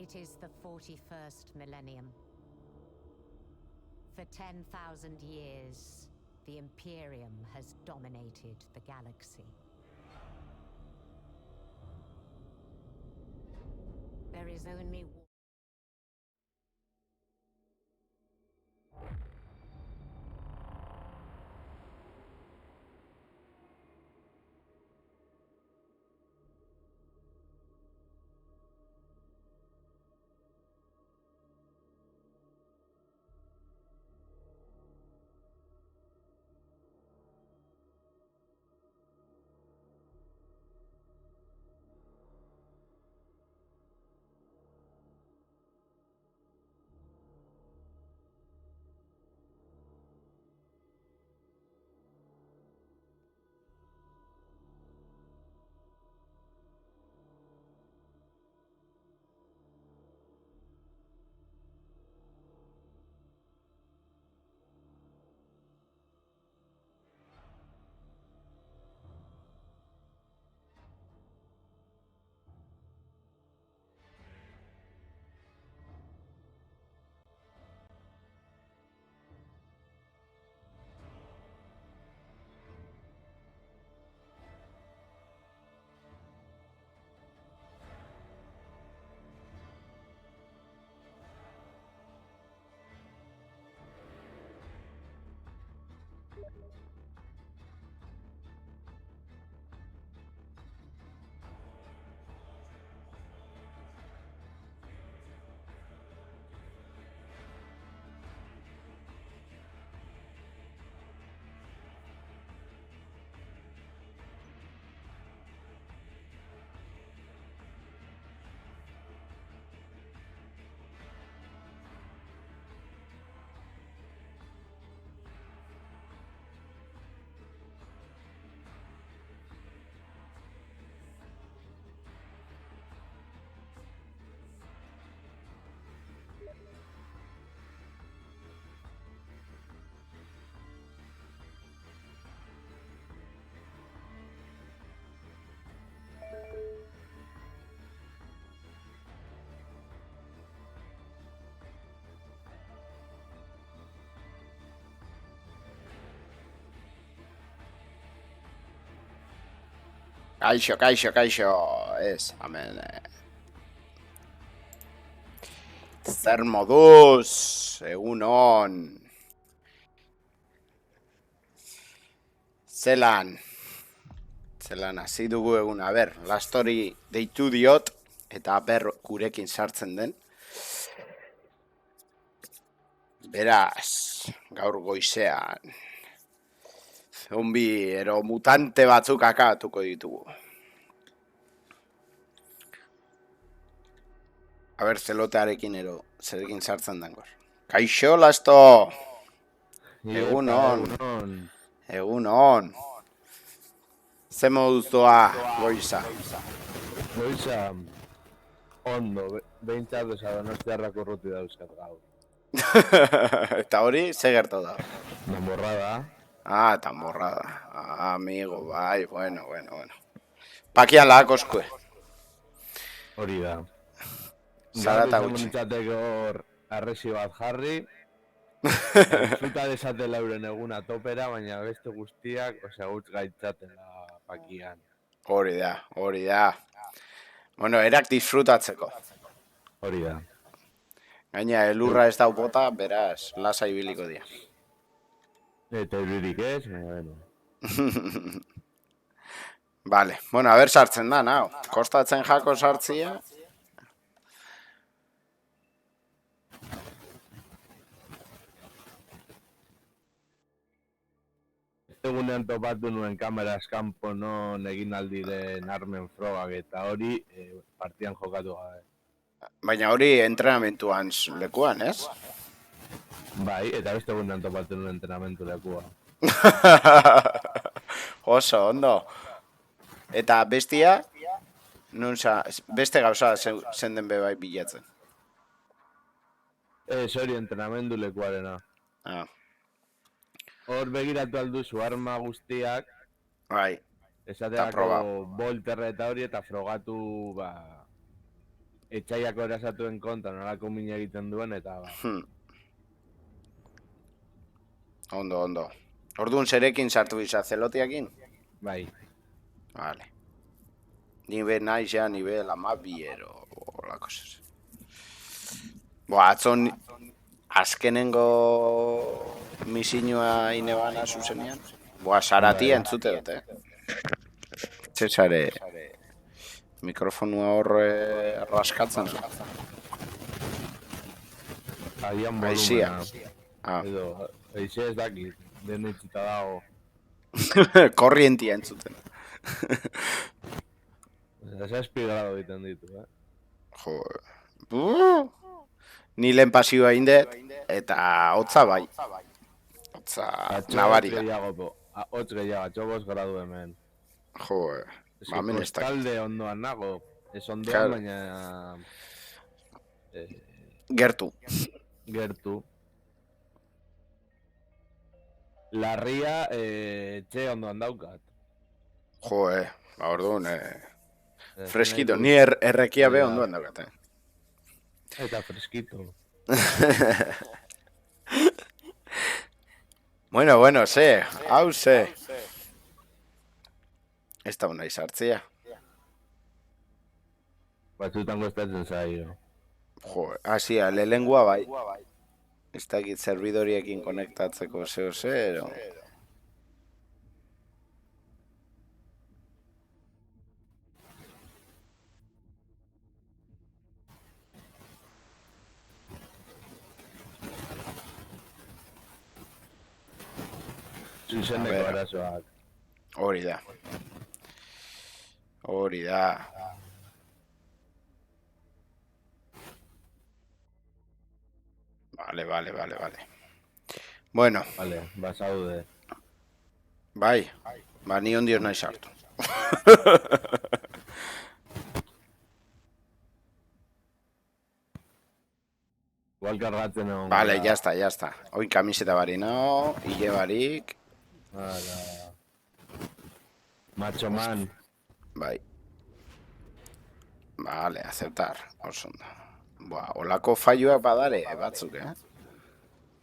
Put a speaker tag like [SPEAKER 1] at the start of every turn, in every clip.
[SPEAKER 1] It is the 41st millennium. For 10,000 years, the Imperium has dominated the galaxy. There is only one.
[SPEAKER 2] Kaixo, ez, hemen... Zer moduz, egun on. Zelan hasi dugu egun, lastori deitu diot, eta gurekin sartzen den. Beraz, gaur goizean, zombi ero mutante batzuk akabatuko ditugu. Zelotearekin ero, zerekin sartzen den gor. Kaixo, lasto! Egun on. Ze moduz doa, goiza?
[SPEAKER 3] Goiza, ondo, behintzat Donostiarrako urruti dauzkat gaur.
[SPEAKER 2] Eta hori, ze gertu da?
[SPEAKER 3] Morrada.
[SPEAKER 2] Eta morrada. Amigo, bai, bueno. Pakian lahakoskue.
[SPEAKER 3] Hori da.
[SPEAKER 2] Zarata gutxi.
[SPEAKER 3] Gaur hor arresi bat jarri. Zuta desate lauren eguna topera, baina beste guztiak, gutz gaitzatela pakian.
[SPEAKER 2] Hori da. Bueno, erak disfrutatzeko.
[SPEAKER 3] Hori da.
[SPEAKER 2] Gaina, elurra ez dau bota, beraz, lasa ibiliko dia.
[SPEAKER 3] Eta ibilik ez, bueno.
[SPEAKER 2] Vale, bueno, sartzen da, nao. Kostatzen jako sartzia.
[SPEAKER 3] Egunean topatu nuen kameraz kanpo non egin aldiren armen frogak eta hori partian jokatu gabe.
[SPEAKER 2] Baina hori entrenamentuan lekuan, ez?
[SPEAKER 3] Bai, eta beste egunean topatu nuen entrenamentu lekua.
[SPEAKER 2] Oso, ondo. Eta bestia, beste gauza zenden bebai bilatzen.
[SPEAKER 3] Hori entrenamendu lekuarena. Hor begiratu alduzu arma guztiak.
[SPEAKER 2] Bai.
[SPEAKER 3] Esaterako bolterra eta hori eta frogatu etxaiako erasatuen konta nolako mina egiten duen, eta ba.
[SPEAKER 2] Ondo. Orduan zerekin sartu biza, zelotiakin?
[SPEAKER 3] Bai.
[SPEAKER 2] Vale. Nibe naiz ja, nibe lamabiero, hola cosas. Atzon azkenengo misinua inebana zuzenean. Saratia entzute dut, Txesare, mikrofonua horre raskatzen du.
[SPEAKER 3] Agian
[SPEAKER 2] Aizia.
[SPEAKER 3] volumena. Edo, aizia ez dakit, den itxita dago.
[SPEAKER 2] Korrientia entzuten.
[SPEAKER 3] Zazpi grado egiten ditu,
[SPEAKER 2] Jo. Ni lehen pasioa indet, eta hotza bai. Hotza nabari da.
[SPEAKER 3] Hotz gehiago, atxo 5 gradu hemen.
[SPEAKER 2] Jo, hemen ez dakit.
[SPEAKER 3] Kostalde ondoan nago, ez ondoan, baina...
[SPEAKER 2] Gertu.
[SPEAKER 3] Larria, etxe ondoan daukat.
[SPEAKER 2] Jo, orduan, freskito, ni errekia be ondoan daukat,
[SPEAKER 3] Eta freskito.
[SPEAKER 2] Bueno, hau ze. Ez da unai sartzea.
[SPEAKER 3] Batzutan kostatzen zaio.
[SPEAKER 2] Jo, hasia, lelengua bai. Ez dakit servidoriekin konektatzeko zeo.
[SPEAKER 3] Zuzeneko arazoak.
[SPEAKER 2] Hori da. Vale. Bueno.
[SPEAKER 3] Vale, basaude.
[SPEAKER 2] Bai, ni ondio nahi sartu.
[SPEAKER 3] Igual kargatzen egon.
[SPEAKER 2] Vale, ya está. Oin kamiseta bari no, hile barik.
[SPEAKER 3] Macho man.
[SPEAKER 2] Bai. Vale, aceptar. Osondo. Olako falloak badare, batzuk,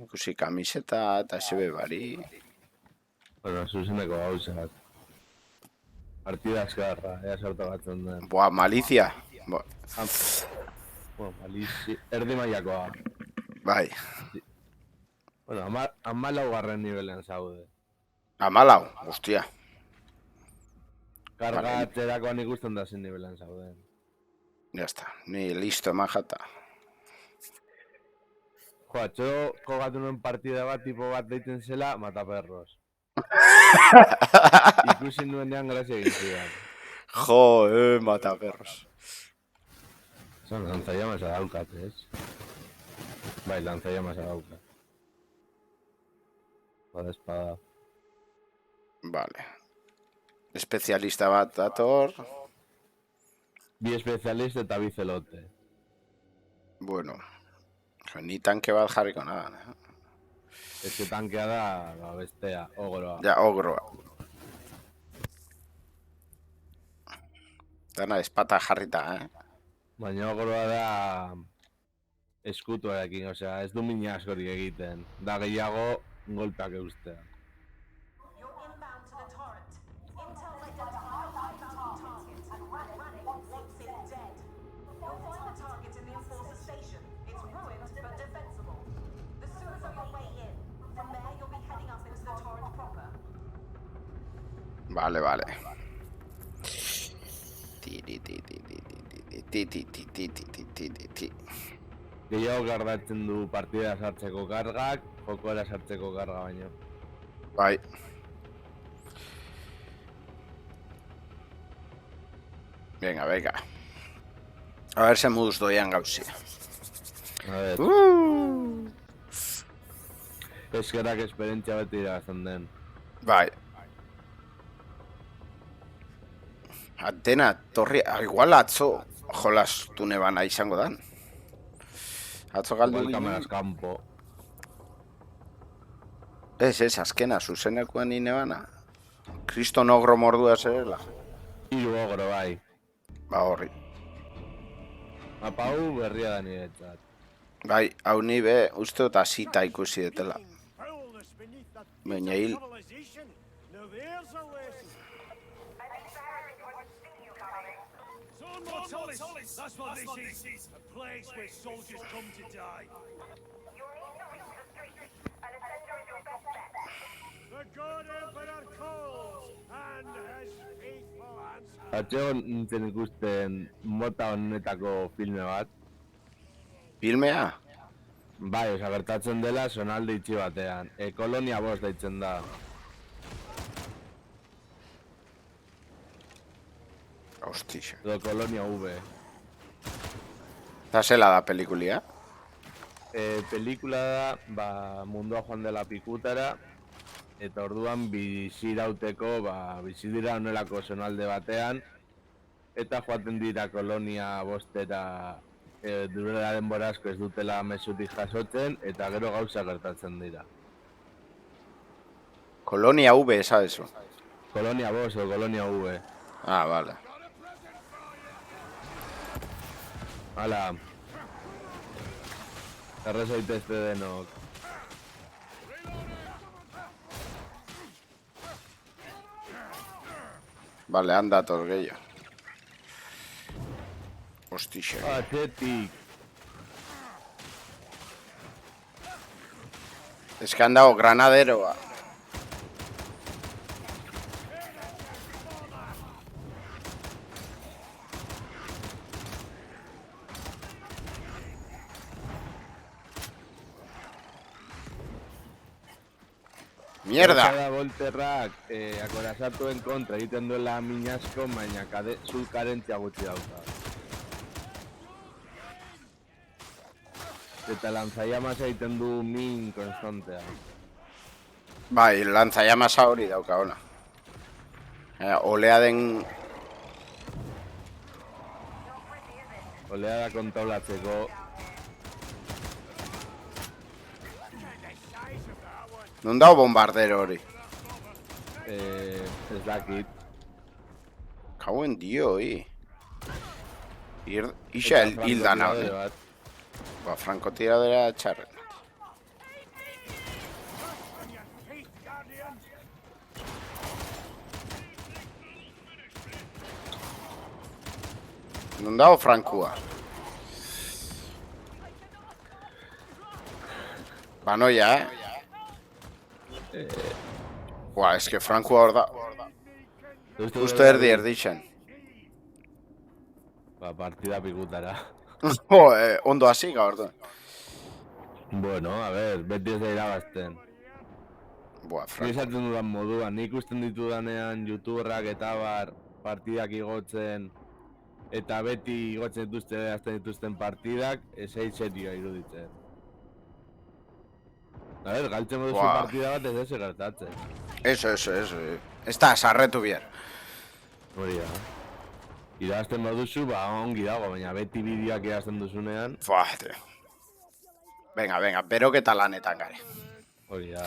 [SPEAKER 2] Ikusi kamiseta eta sebe bari.
[SPEAKER 3] Bueno, zuzeneko gauzak. Partida azkarra, ea sartu batzen den.
[SPEAKER 2] Malizia.
[SPEAKER 3] Malizia. Erdi mailakoa.
[SPEAKER 2] Bai.
[SPEAKER 3] Bueno, 14. nivelen zaude.
[SPEAKER 2] 14, hostia.
[SPEAKER 3] Karga atzerakoan ikusten da zen nivelen zauden.
[SPEAKER 2] Ya está, ni listo majata.
[SPEAKER 3] Jo, atxo kogatu nuen partida bat, tipo bat deiten zela, mataperros. Ikusi nuenean grazia egin zidan.
[SPEAKER 2] Jo, mataperros.
[SPEAKER 3] Zan, lanzallamas daukat, Bai, lanzallamas daukat. Bada espada.
[SPEAKER 2] Vale. Especialista bat dator.
[SPEAKER 3] Bi especialista eta bi zelote.
[SPEAKER 2] Bueno, ni tanke bat jarriko nada,
[SPEAKER 3] Ez que tankea da, bestea, ogroa.
[SPEAKER 2] Ja, ogroa. Dana espata jarrita,
[SPEAKER 3] Baina ogroa da eskutuarekin, osea, ez du mina askorik egiten. Da gehiago golpeak eustea.
[SPEAKER 2] Vale.
[SPEAKER 3] Gehiago gardatzen du partida sartzeko kargak, jokoera sartzeko karga baino.
[SPEAKER 2] Bai. Venga. A ver se moduz doian gauzia.
[SPEAKER 3] A ver. Eskerak esperientzia beti iragazten den.
[SPEAKER 2] Bai. Antena, torri, igual atzo jolastu nebana izango dan. Atzo galdu
[SPEAKER 3] Igual
[SPEAKER 2] ginen.
[SPEAKER 3] kameraz kanpo.
[SPEAKER 2] Ez, azkena, zuzenekoan nine bana. Kriston ogro mordua zerela.
[SPEAKER 3] 3 ogro bai.
[SPEAKER 2] Ba horri.
[SPEAKER 3] Mapa hau berria da niretzat.
[SPEAKER 2] Bai, hau ni be, uste dut hasita ikusi detela. Baina hil...
[SPEAKER 4] That's what this is. A place where soldiers come to die. The God Emperor calls, and his faithful answer.
[SPEAKER 3] Atxegon nintzen ikusten mota honetako filme bat.
[SPEAKER 2] Filmea?
[SPEAKER 3] Bai, oza, gertatzen dela zonalde itxi batean. Kolonia bost deitzen da.
[SPEAKER 2] Hostixa.
[SPEAKER 3] Edo Kolonia V.
[SPEAKER 2] Eta zela da pelikulia?
[SPEAKER 3] Pelikula da, mundua joan dela pikutara, eta orduan bizirauteko, bizi dira honelako zonalde batean, eta joaten dira Kolonia bostera durela denbora asko ez dutela mezutik jasotzen, eta gero gauza gertatzen dira.
[SPEAKER 2] Kolonia V, esa eso.
[SPEAKER 3] Kolonia bost o Kolonia V.
[SPEAKER 2] Ah, vale.
[SPEAKER 3] Hala. Erre zaitezte denok.
[SPEAKER 2] Vale, anda todos gehiago. Hostixa.
[SPEAKER 3] Atzetik.
[SPEAKER 2] Es que han dado granaderoa. Mierda!
[SPEAKER 3] Eta Volterrak akorazatuen kontra egiten duela minasko, baina zul karentzia gutxi dauka. Eta lanzallamas egiten du min konstantea.
[SPEAKER 2] Bai, lantzaiamasa hori dauka ona. Olea den...
[SPEAKER 3] Olea da kontrolatzeko.
[SPEAKER 2] Non dao bombardero hori?
[SPEAKER 3] Ez dakit.
[SPEAKER 2] Kauen dio, Ixa hildan hau. Ba, frankotiradera txarren. Non dao frankua? Banoia, Buah, es que frankua hor da. Justo erdixen.
[SPEAKER 3] Partida pikutara.
[SPEAKER 2] Ondo hasi gaur du.
[SPEAKER 3] Bueno, a ver, beti ez da irabazten.
[SPEAKER 2] Buah,
[SPEAKER 3] Ni
[SPEAKER 2] franko.
[SPEAKER 3] esaten dudan moduan, nik ikusten ditudanean youtuberrak eta bar partidak igotzen eta beti igotzen dituzten partidak, ezei serioa iruditzen. A ver, galtzen moduzu
[SPEAKER 2] Buah.
[SPEAKER 3] partida bat ez ez gertatzen.
[SPEAKER 2] Eso. Ez da, sarretu bier.
[SPEAKER 3] Hori da. Irabazten baduzu, ongi dago, baina beti bideoak irabazten duzunean,
[SPEAKER 2] Buah, tío. Venga, beroketa lanetan gare.
[SPEAKER 3] hori da.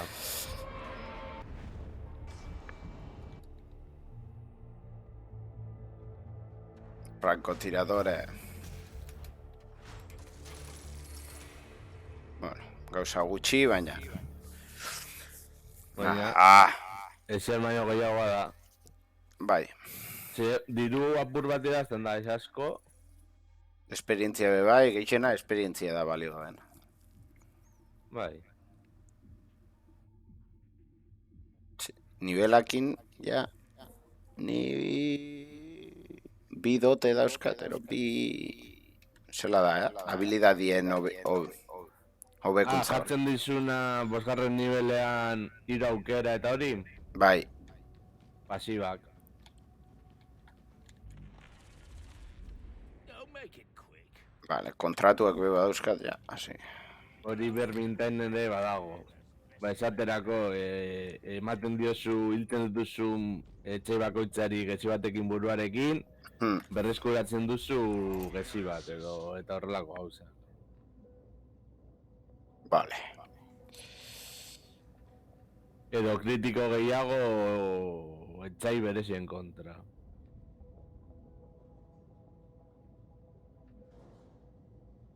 [SPEAKER 2] Frankotiradore. Bueno, gauza gutxi, baina...
[SPEAKER 3] Baina, ezer baino gehiagoa da.
[SPEAKER 2] Bai,
[SPEAKER 3] Diru apur bat irazten da, ez asko,
[SPEAKER 2] esperientzia be bai, gehiena esperientzia da balio den.
[SPEAKER 3] bai.
[SPEAKER 2] Nivelakin, ja, ni bi dote dauzkatero, zela da, habilidadien hobekuntza.
[SPEAKER 3] Jartzen dizuna bosgarren nivelean hiru aukera eta hori,
[SPEAKER 2] Bai,
[SPEAKER 3] pasibak.
[SPEAKER 2] vale, kontratuak be badauzkat, ja, hasi.
[SPEAKER 3] Hori bermintain ere badago. Esaterako, ematen diozu, hilten duzun etxe bakoitzari gezi batekin buruarekin, berreskuratzen duzu gezi bat, eta horrelako gauza.
[SPEAKER 2] Vale.
[SPEAKER 3] Edo kritiko gehiago etxai berezien kontra.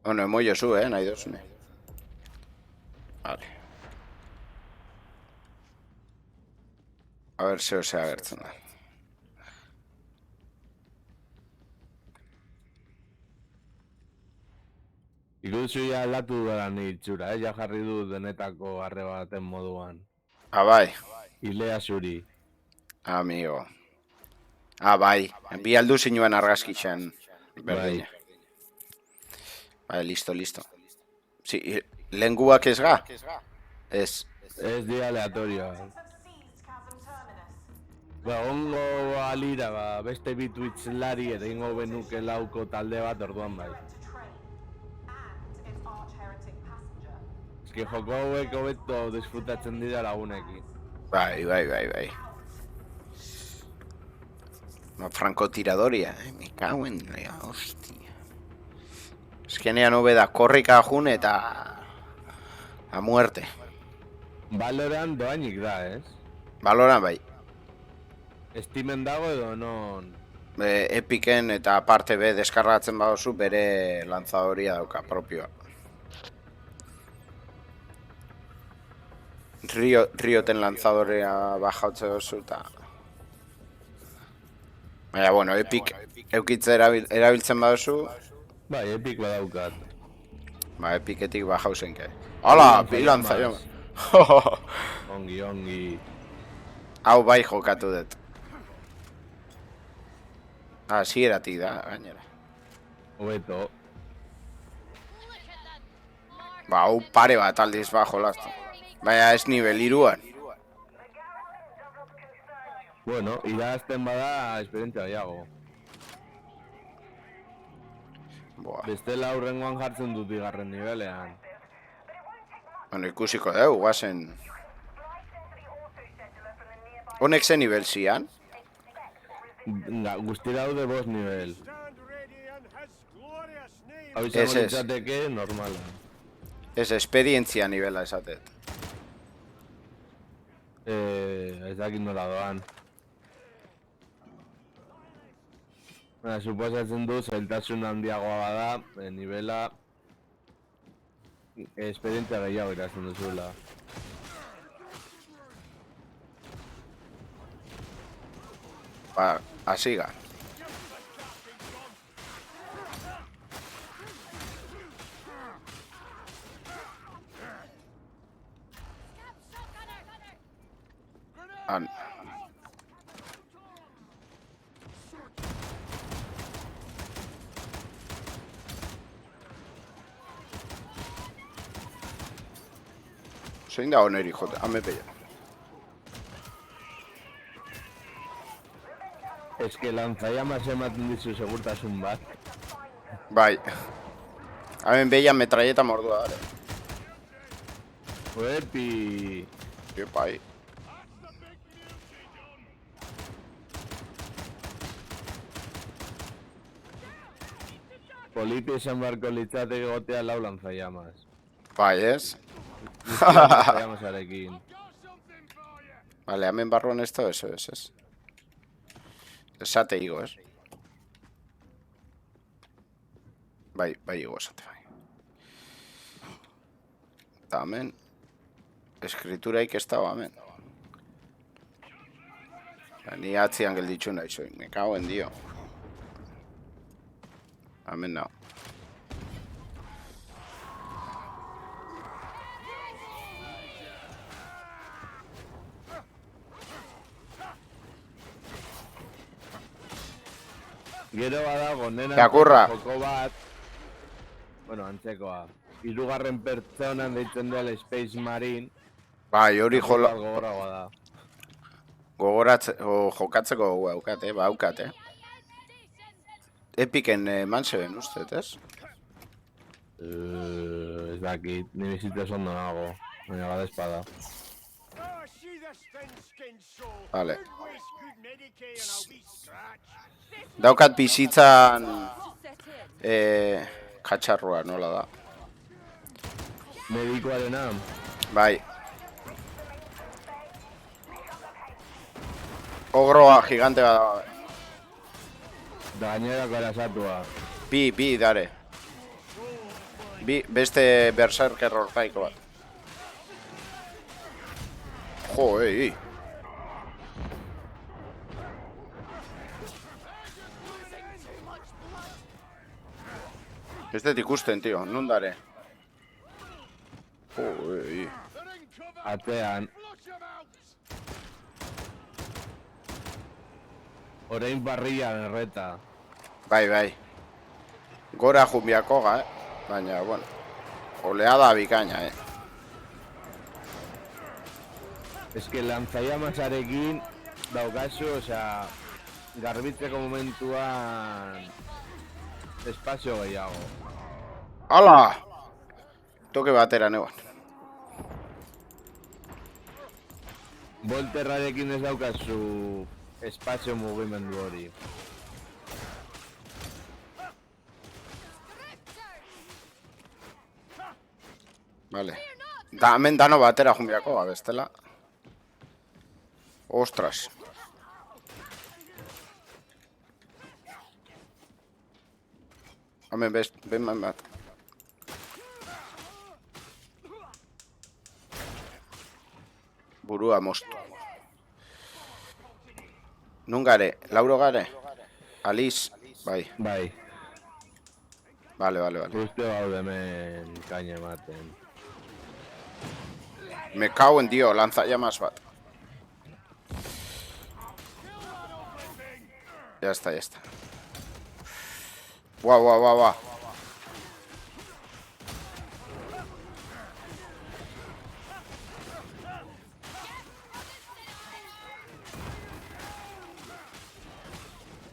[SPEAKER 2] Bueno, emoio zu, nahi dozune. Vale. A ver, zeo ze agertzen da.
[SPEAKER 3] Ikusi ja aldatu dara ni itxura, ja jarri du denetako arre baten moduan.
[SPEAKER 2] Bai,
[SPEAKER 3] Ilea zuri.
[SPEAKER 2] amigo. Bai, bi aldu zinuen argazkixen berdina. Bai, listo. Si, lenguak ez ga? Ez.
[SPEAKER 3] Ez di aleatorioa. Ongo alira, beste bi Twitch-lari eta ingo benuke lauko talde bat orduan bai. Eski joko hauek hobeto disfrutatzen dira lagunekin.
[SPEAKER 2] Bai. Frankotiradoria, me cago en la hostia. Eskenean hobe da, korrika jun eta a muerte.
[SPEAKER 3] Valorant doainik da, ez?
[SPEAKER 2] Valoran bai.
[SPEAKER 3] Steamen dago edo non?
[SPEAKER 2] Epiken eta aparte be deskargatzen badozu bere lanzadoria dauka propioa. Rioten lanzadorea bajautze dozu eta... Baina, bueno, Epic eukitze erabiltzen badozu...
[SPEAKER 3] Bai, Epic badaukat.
[SPEAKER 2] Ba, Epicetik bajauzenke. Hala, bi lanzaio.
[SPEAKER 3] Ongi.
[SPEAKER 2] Hau bai jokatu dut. Hasieratik da, gainera.
[SPEAKER 3] Hobeto.
[SPEAKER 2] Ba, hau pare bat aldiz bajo lastu. Baina ez nivel 3an.
[SPEAKER 3] Bueno, irazten bada esperientzia gehiago. Bestela aurrengoan jartzen dut bigarren nivelean.
[SPEAKER 2] Bueno, ikusiko dugu, guazen. Honek ze nivel zian?
[SPEAKER 3] Guztira daude 5 nivel. Hau
[SPEAKER 2] Ez.
[SPEAKER 3] izango litzateke normala.
[SPEAKER 2] Ez esperientzia nivela esatet.
[SPEAKER 3] Ez dakit nola doan. Suposatzen du, zailtasun handiagoa bada, nivela esperientzia gehiago irazten duzuela.
[SPEAKER 2] Ba, asiga. Zein da honeri jota, amepeia.
[SPEAKER 3] Ez que lanzallamas ematen dizu segurtasun bat.
[SPEAKER 2] Bai. Hemen beia metralleta mordua dara.
[SPEAKER 3] Epi!
[SPEAKER 2] Bai.
[SPEAKER 3] Polipi esan barko litzateke gotea 4 lanzallamas.
[SPEAKER 2] Bai, ez?
[SPEAKER 3] Lanzallamasarekin.
[SPEAKER 2] Vale, hemen barruan ez da, ez. Esate higo, ez? Bai, higo esate, bai. Eta hemen... Eskrituraik ez dago hemen. Ni atzian gelditxu nahi zoin, me cago en dio. Hemen nago.
[SPEAKER 3] Gero badago, nena
[SPEAKER 2] Jakurra.
[SPEAKER 3] joko bat, bueno, antzekoa, 3. pertsonan deitzen dela Space Marine.
[SPEAKER 2] Bai, hori jola...
[SPEAKER 3] Gogoragoa da.
[SPEAKER 2] Jokatzeko haukate, ba haukate. Epiken eman zeben ustet, ez?
[SPEAKER 3] Ez dakit, ni bizitza ondo nago, baina bada espada.
[SPEAKER 2] Vale. Daukat bizitzan... katxarroa, nola da?
[SPEAKER 3] Medikoarena?
[SPEAKER 2] Bai. Ogroa, gigante bat.
[SPEAKER 3] Da gainera karasatua.
[SPEAKER 2] Bi, dare. Beste berserker hortaiko bat. Jo, ei. Ez dut ikusten, tio, nundare. Jo, ei.
[SPEAKER 3] Atean. Orain barrian erreta.
[SPEAKER 2] Bai. Gora jumbiako ga, baina, bueno. Oleada bikaina,
[SPEAKER 3] Ez que lanzaiamasarekin daukazu, osea, garbitzeko momentuan espazio gehiago.
[SPEAKER 2] Ala! Toke batera neban.
[SPEAKER 3] Volterrarekin ez daukazu espazio mugimendu hori.
[SPEAKER 2] Vale. Hemen dano batera jumbiako, bestela. Ostras. Hemen ben bat. Burua mostu. Nun gare? Lauro gare? Aliz? Bai.
[SPEAKER 3] Bai,
[SPEAKER 2] Vale.
[SPEAKER 3] uste gaude hemen kaina ematen.
[SPEAKER 2] Me cago en dio, lanzallamas bat. Ya está. Buah.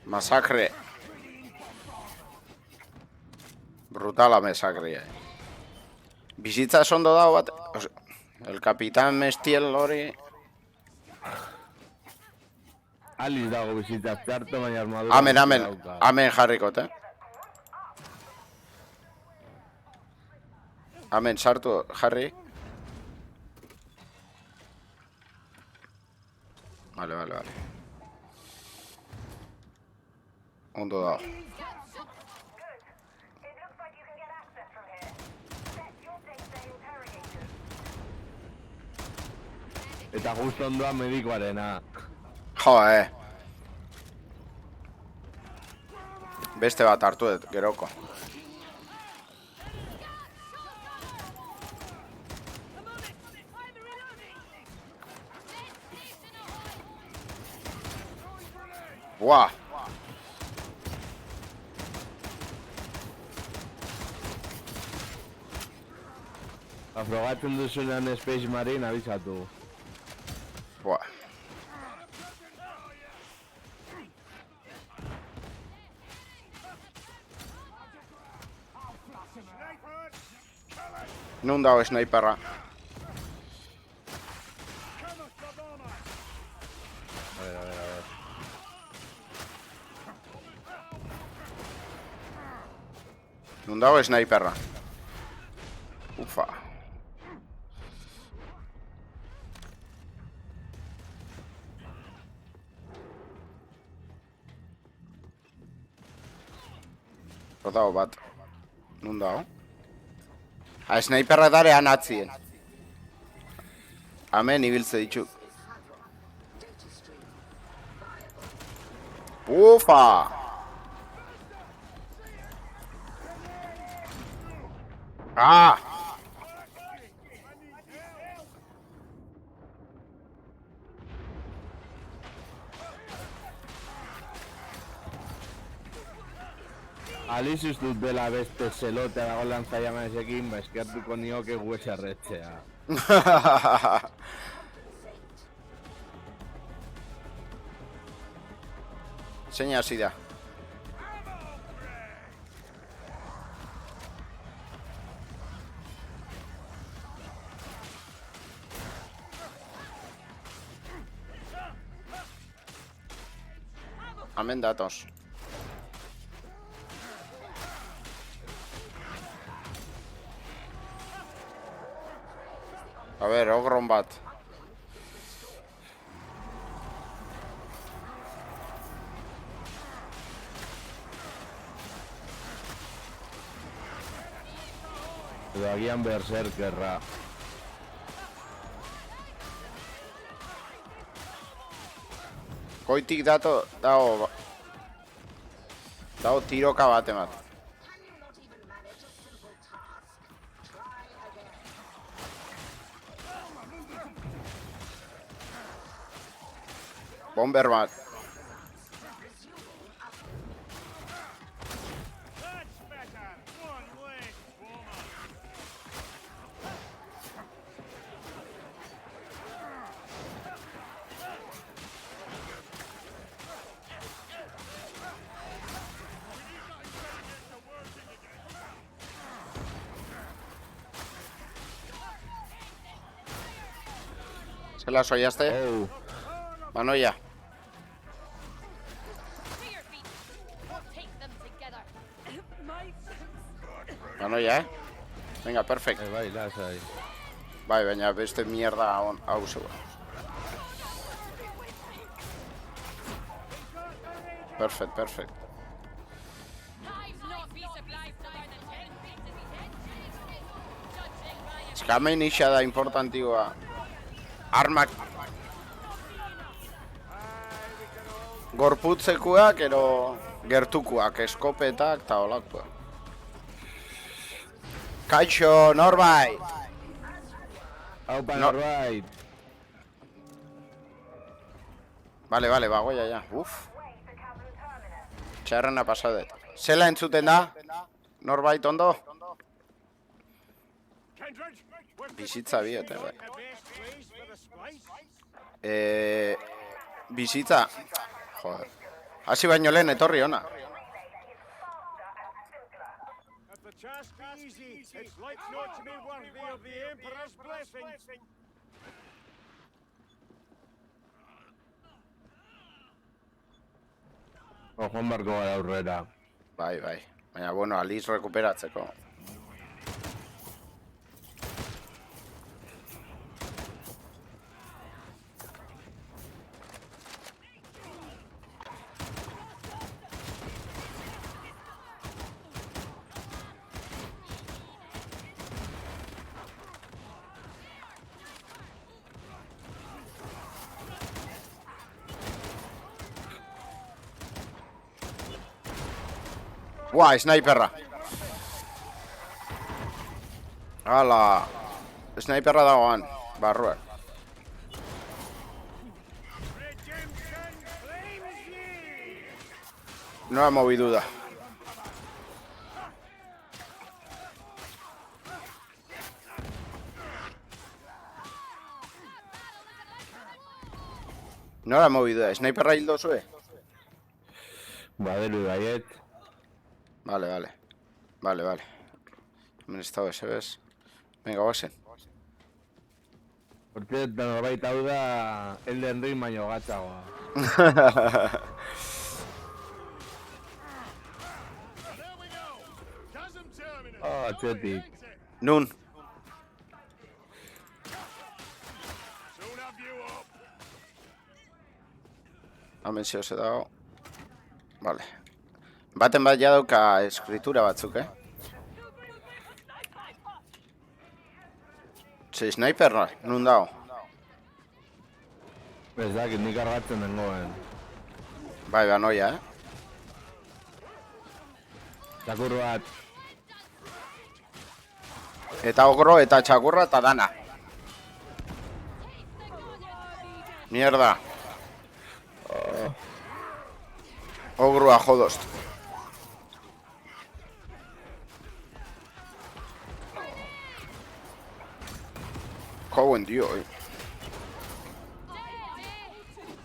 [SPEAKER 2] Masacre. Brutala masacre. Bizitza esondo dago bat. El Capitán Mestiel hori.
[SPEAKER 3] Aliz dago bizitazte hartu, baina armadura...
[SPEAKER 2] Amen jarrikot, Amen sartu jarri. Vale. Ondo dago.
[SPEAKER 3] Eta justo ondoan medikoarena.
[SPEAKER 2] Jo, Beste bat hartu dut, geroko. Buah!
[SPEAKER 3] Afrogatzen duzunean Space Marine abizatu.
[SPEAKER 2] Buah. Non dago sniperra.
[SPEAKER 3] A ver.
[SPEAKER 2] Non dago sniperra. Ufa. Dago bat. Non dago? Sniperra darean atzien. Hemen ibiltze ditu. Ufa! Ah!
[SPEAKER 3] Aliz ez dut bela beste zelotea dago lanzaiamasekin, eskertuko nioke guesarretzea.
[SPEAKER 2] Zein hasi da. Hemen datoz. A ver, ogron bat.
[SPEAKER 3] edo agian berserkerra.
[SPEAKER 2] Goitik dago tiroka bat emat. Bomber bat.
[SPEAKER 4] That's better. One leg warmer.
[SPEAKER 2] Se la sollaste.
[SPEAKER 3] Oh,
[SPEAKER 2] Manoia.
[SPEAKER 5] To your feet. We'll take them together.
[SPEAKER 2] Manoia, Venga, perfect.
[SPEAKER 3] bai, lasai.
[SPEAKER 2] Bai, baina beste mierda hau zegoen. Perfect.
[SPEAKER 5] Hives not be supplied by the 10 feet to be dead. Judging by a
[SPEAKER 2] Eskamen isa da importantioa. Armak gorputzekuak, ero gertukuak, eskopetak eta olakoak. Kaixo, norbait!
[SPEAKER 3] Haupa,
[SPEAKER 2] No.
[SPEAKER 3] norbait.
[SPEAKER 2] Vale, bagoia ja. Uf. Txarrena pasadet. Zela entzuten da? Norbait ondo?
[SPEAKER 4] Kindred, was the
[SPEAKER 2] Bizitza biete, bai.
[SPEAKER 4] the best place for the splice?
[SPEAKER 2] Bizitza. Joder. Hasi baino lehen etorri ona.
[SPEAKER 4] If the task be easy, it's like not to be worthy of the Emperor's blessing.
[SPEAKER 3] Joan barko gara aurrera.
[SPEAKER 2] Bai. Baina, bueno, aliz rekuperatzeko. Buah, sniperra. Hala. Sniperra dagoan, barruak.
[SPEAKER 4] Redemption claims ye!
[SPEAKER 2] No ha movido da. No la ha movido da. Sniperra hildo zue.
[SPEAKER 3] Baderu baiet.
[SPEAKER 2] Vale. Hemen estado ese, ¿ves? Venga, guazen.
[SPEAKER 3] Hortzet, norbait hau da Elden Ring baino gatzagoa.
[SPEAKER 4] There we go! Chasm terminus!
[SPEAKER 3] Oh, atzetik.
[SPEAKER 2] Nun.
[SPEAKER 4] Soon have you up!
[SPEAKER 2] Hemen zeo ze dago. Vale. Baten bat ja dauka eskritura batzuk, Ze sniperra, nun dago.
[SPEAKER 3] Ez dakit nik argatzen dengoen.
[SPEAKER 2] Bai, banoia,
[SPEAKER 3] Txakur bat.
[SPEAKER 2] Eta ogro, eta txakurra, eta dana. Mierda. Ogrua jodost. Joven, tío,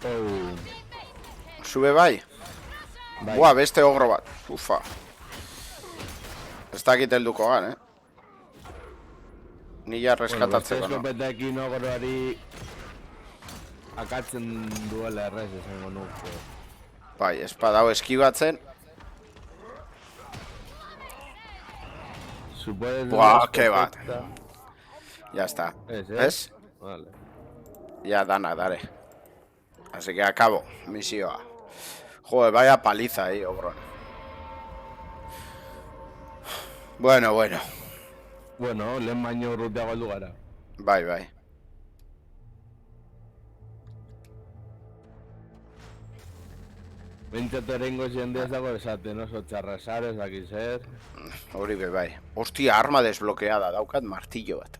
[SPEAKER 3] Oh,
[SPEAKER 2] Sube bai.
[SPEAKER 3] bai.
[SPEAKER 2] Buah, beste ogro bat. Ufa. Ez dakit helduko gan, Nila reskatatzeko,
[SPEAKER 3] Beste
[SPEAKER 2] no?
[SPEAKER 3] eskopetekin ogroari akatzen duela errez esango nuke.
[SPEAKER 2] Bai, espadau eskibatzen. Buah, ke bat. Ya está. ¿Ves?
[SPEAKER 3] Vale.
[SPEAKER 2] Ya dana, dale. Así que acabo misioa. Joder, vaya paliza ahí, ogro. Bueno.
[SPEAKER 3] Bueno, lehen baino urrutiago heldu gara.
[SPEAKER 2] Bai, bai.
[SPEAKER 3] Bintzat erengo jende ez dago esaten oso txarrasar, ez dakiz zer.
[SPEAKER 2] Hori be, bai. Hostia, arma desbloqueada, daukat martillo bat.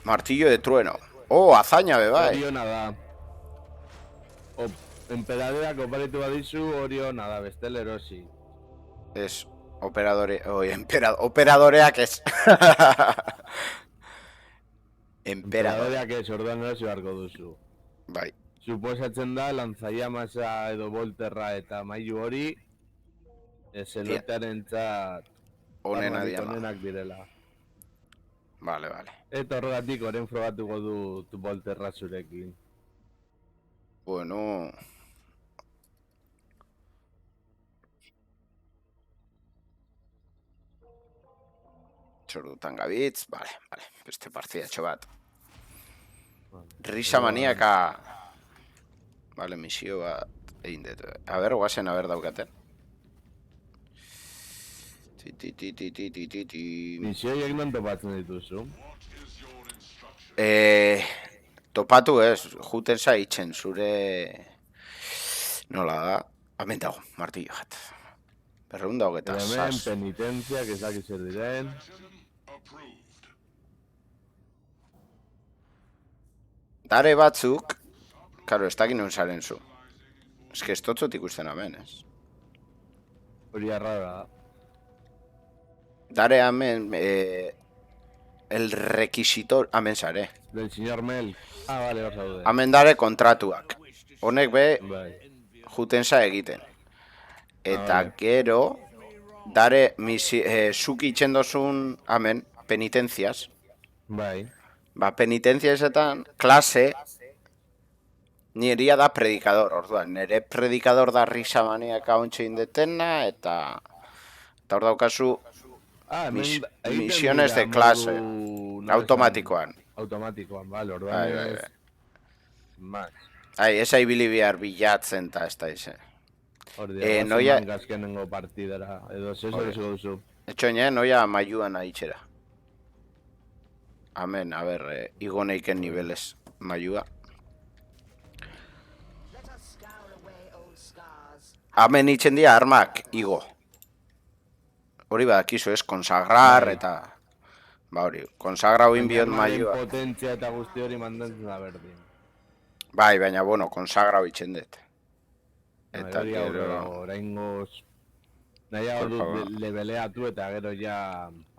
[SPEAKER 2] Martillo de trueno. Oh, hazaña be, bai.
[SPEAKER 3] Oriona da. Emperadoreak oparitu badizu, Oriona da, bestel erosi.
[SPEAKER 2] Ez, operadoreak ez. Emperador.
[SPEAKER 3] Emperadoreak ez, orduan erosi beharko duzu.
[SPEAKER 2] Bai.
[SPEAKER 3] Suposatzen da, lanzaia masa edo volterra eta mailu hori zelotearen txat
[SPEAKER 2] Onena diama.
[SPEAKER 3] onenak direla.
[SPEAKER 2] Vale, vale.
[SPEAKER 3] Eta horregatik oren frogatuko dut volterra zurekin.
[SPEAKER 2] Bueno... Txordutan gabitz, vale, vale. Beste partidatxo bat. Risa maniaka... Vale, misio bat egin dut. A ber, guazen, a ber daukaten.
[SPEAKER 3] Misioiek non topatzen dituzu?
[SPEAKER 2] Topatu ez, juten zaitzen zure... Nola da? Hemen dago, martillo bat. Berreunda hogeta
[SPEAKER 3] Hemen,
[SPEAKER 2] sas.
[SPEAKER 3] penitentziak ezak zer diren.
[SPEAKER 2] Dare batzuk... Karo, ez dakit non zaren zu. Ez que ez totzot ikusten hemen, ez?
[SPEAKER 3] Hori arrara.
[SPEAKER 2] Dare hemen... el requisitor... Hemen zare.
[SPEAKER 3] Del señor Mel. Ah, vale, hor zaude.
[SPEAKER 2] Hemen dare kontratuak. Honek be,
[SPEAKER 3] Bai.
[SPEAKER 2] jutenza egiten. Eta
[SPEAKER 3] vale.
[SPEAKER 2] gero... Dare, zuk itxen dozun... Hemen, penitentziaz.
[SPEAKER 3] Bai.
[SPEAKER 2] Ba, penitentziazetan, klase... Niria da predikador, orduan. Nere predikador da risa maniaka ontsa indetena, eta hor daukazu
[SPEAKER 3] Ah, hemen egiten
[SPEAKER 2] misiones
[SPEAKER 3] dira
[SPEAKER 2] de clase.
[SPEAKER 3] modu- nola
[SPEAKER 2] Automatikoan.
[SPEAKER 3] esan? Automatikoan, vale, orduan
[SPEAKER 2] Bai, bai,
[SPEAKER 3] ez.
[SPEAKER 2] bai.
[SPEAKER 3] Mas.
[SPEAKER 2] Ai, esa ibili bihar bilatzen eta ez da ize.
[SPEAKER 3] Hor
[SPEAKER 2] noia-
[SPEAKER 3] dira, azkenengo partidara. Edo zesor
[SPEAKER 2] Hori.
[SPEAKER 3] esko duzu.
[SPEAKER 2] Etxoine, noia maiuan ahitxera. Amen, a ber, igo neiken niveles maiua. Hemen itzen dira armak, igo. Hori badakizu ez, consagrar
[SPEAKER 3] Bai.
[SPEAKER 2] eta... Ba hori, consagrau inbiot
[SPEAKER 3] Baina
[SPEAKER 2] maiua.
[SPEAKER 3] potentzia eta guzti hori mantentzen da berdin.
[SPEAKER 2] Bai, baina, bueno, consagrau itzen dut.
[SPEAKER 3] Bai,
[SPEAKER 2] Eta
[SPEAKER 3] hori
[SPEAKER 2] gero...
[SPEAKER 3] oraingoz nahiago
[SPEAKER 2] Por favor.
[SPEAKER 3] dut lebeleatu eta gero ja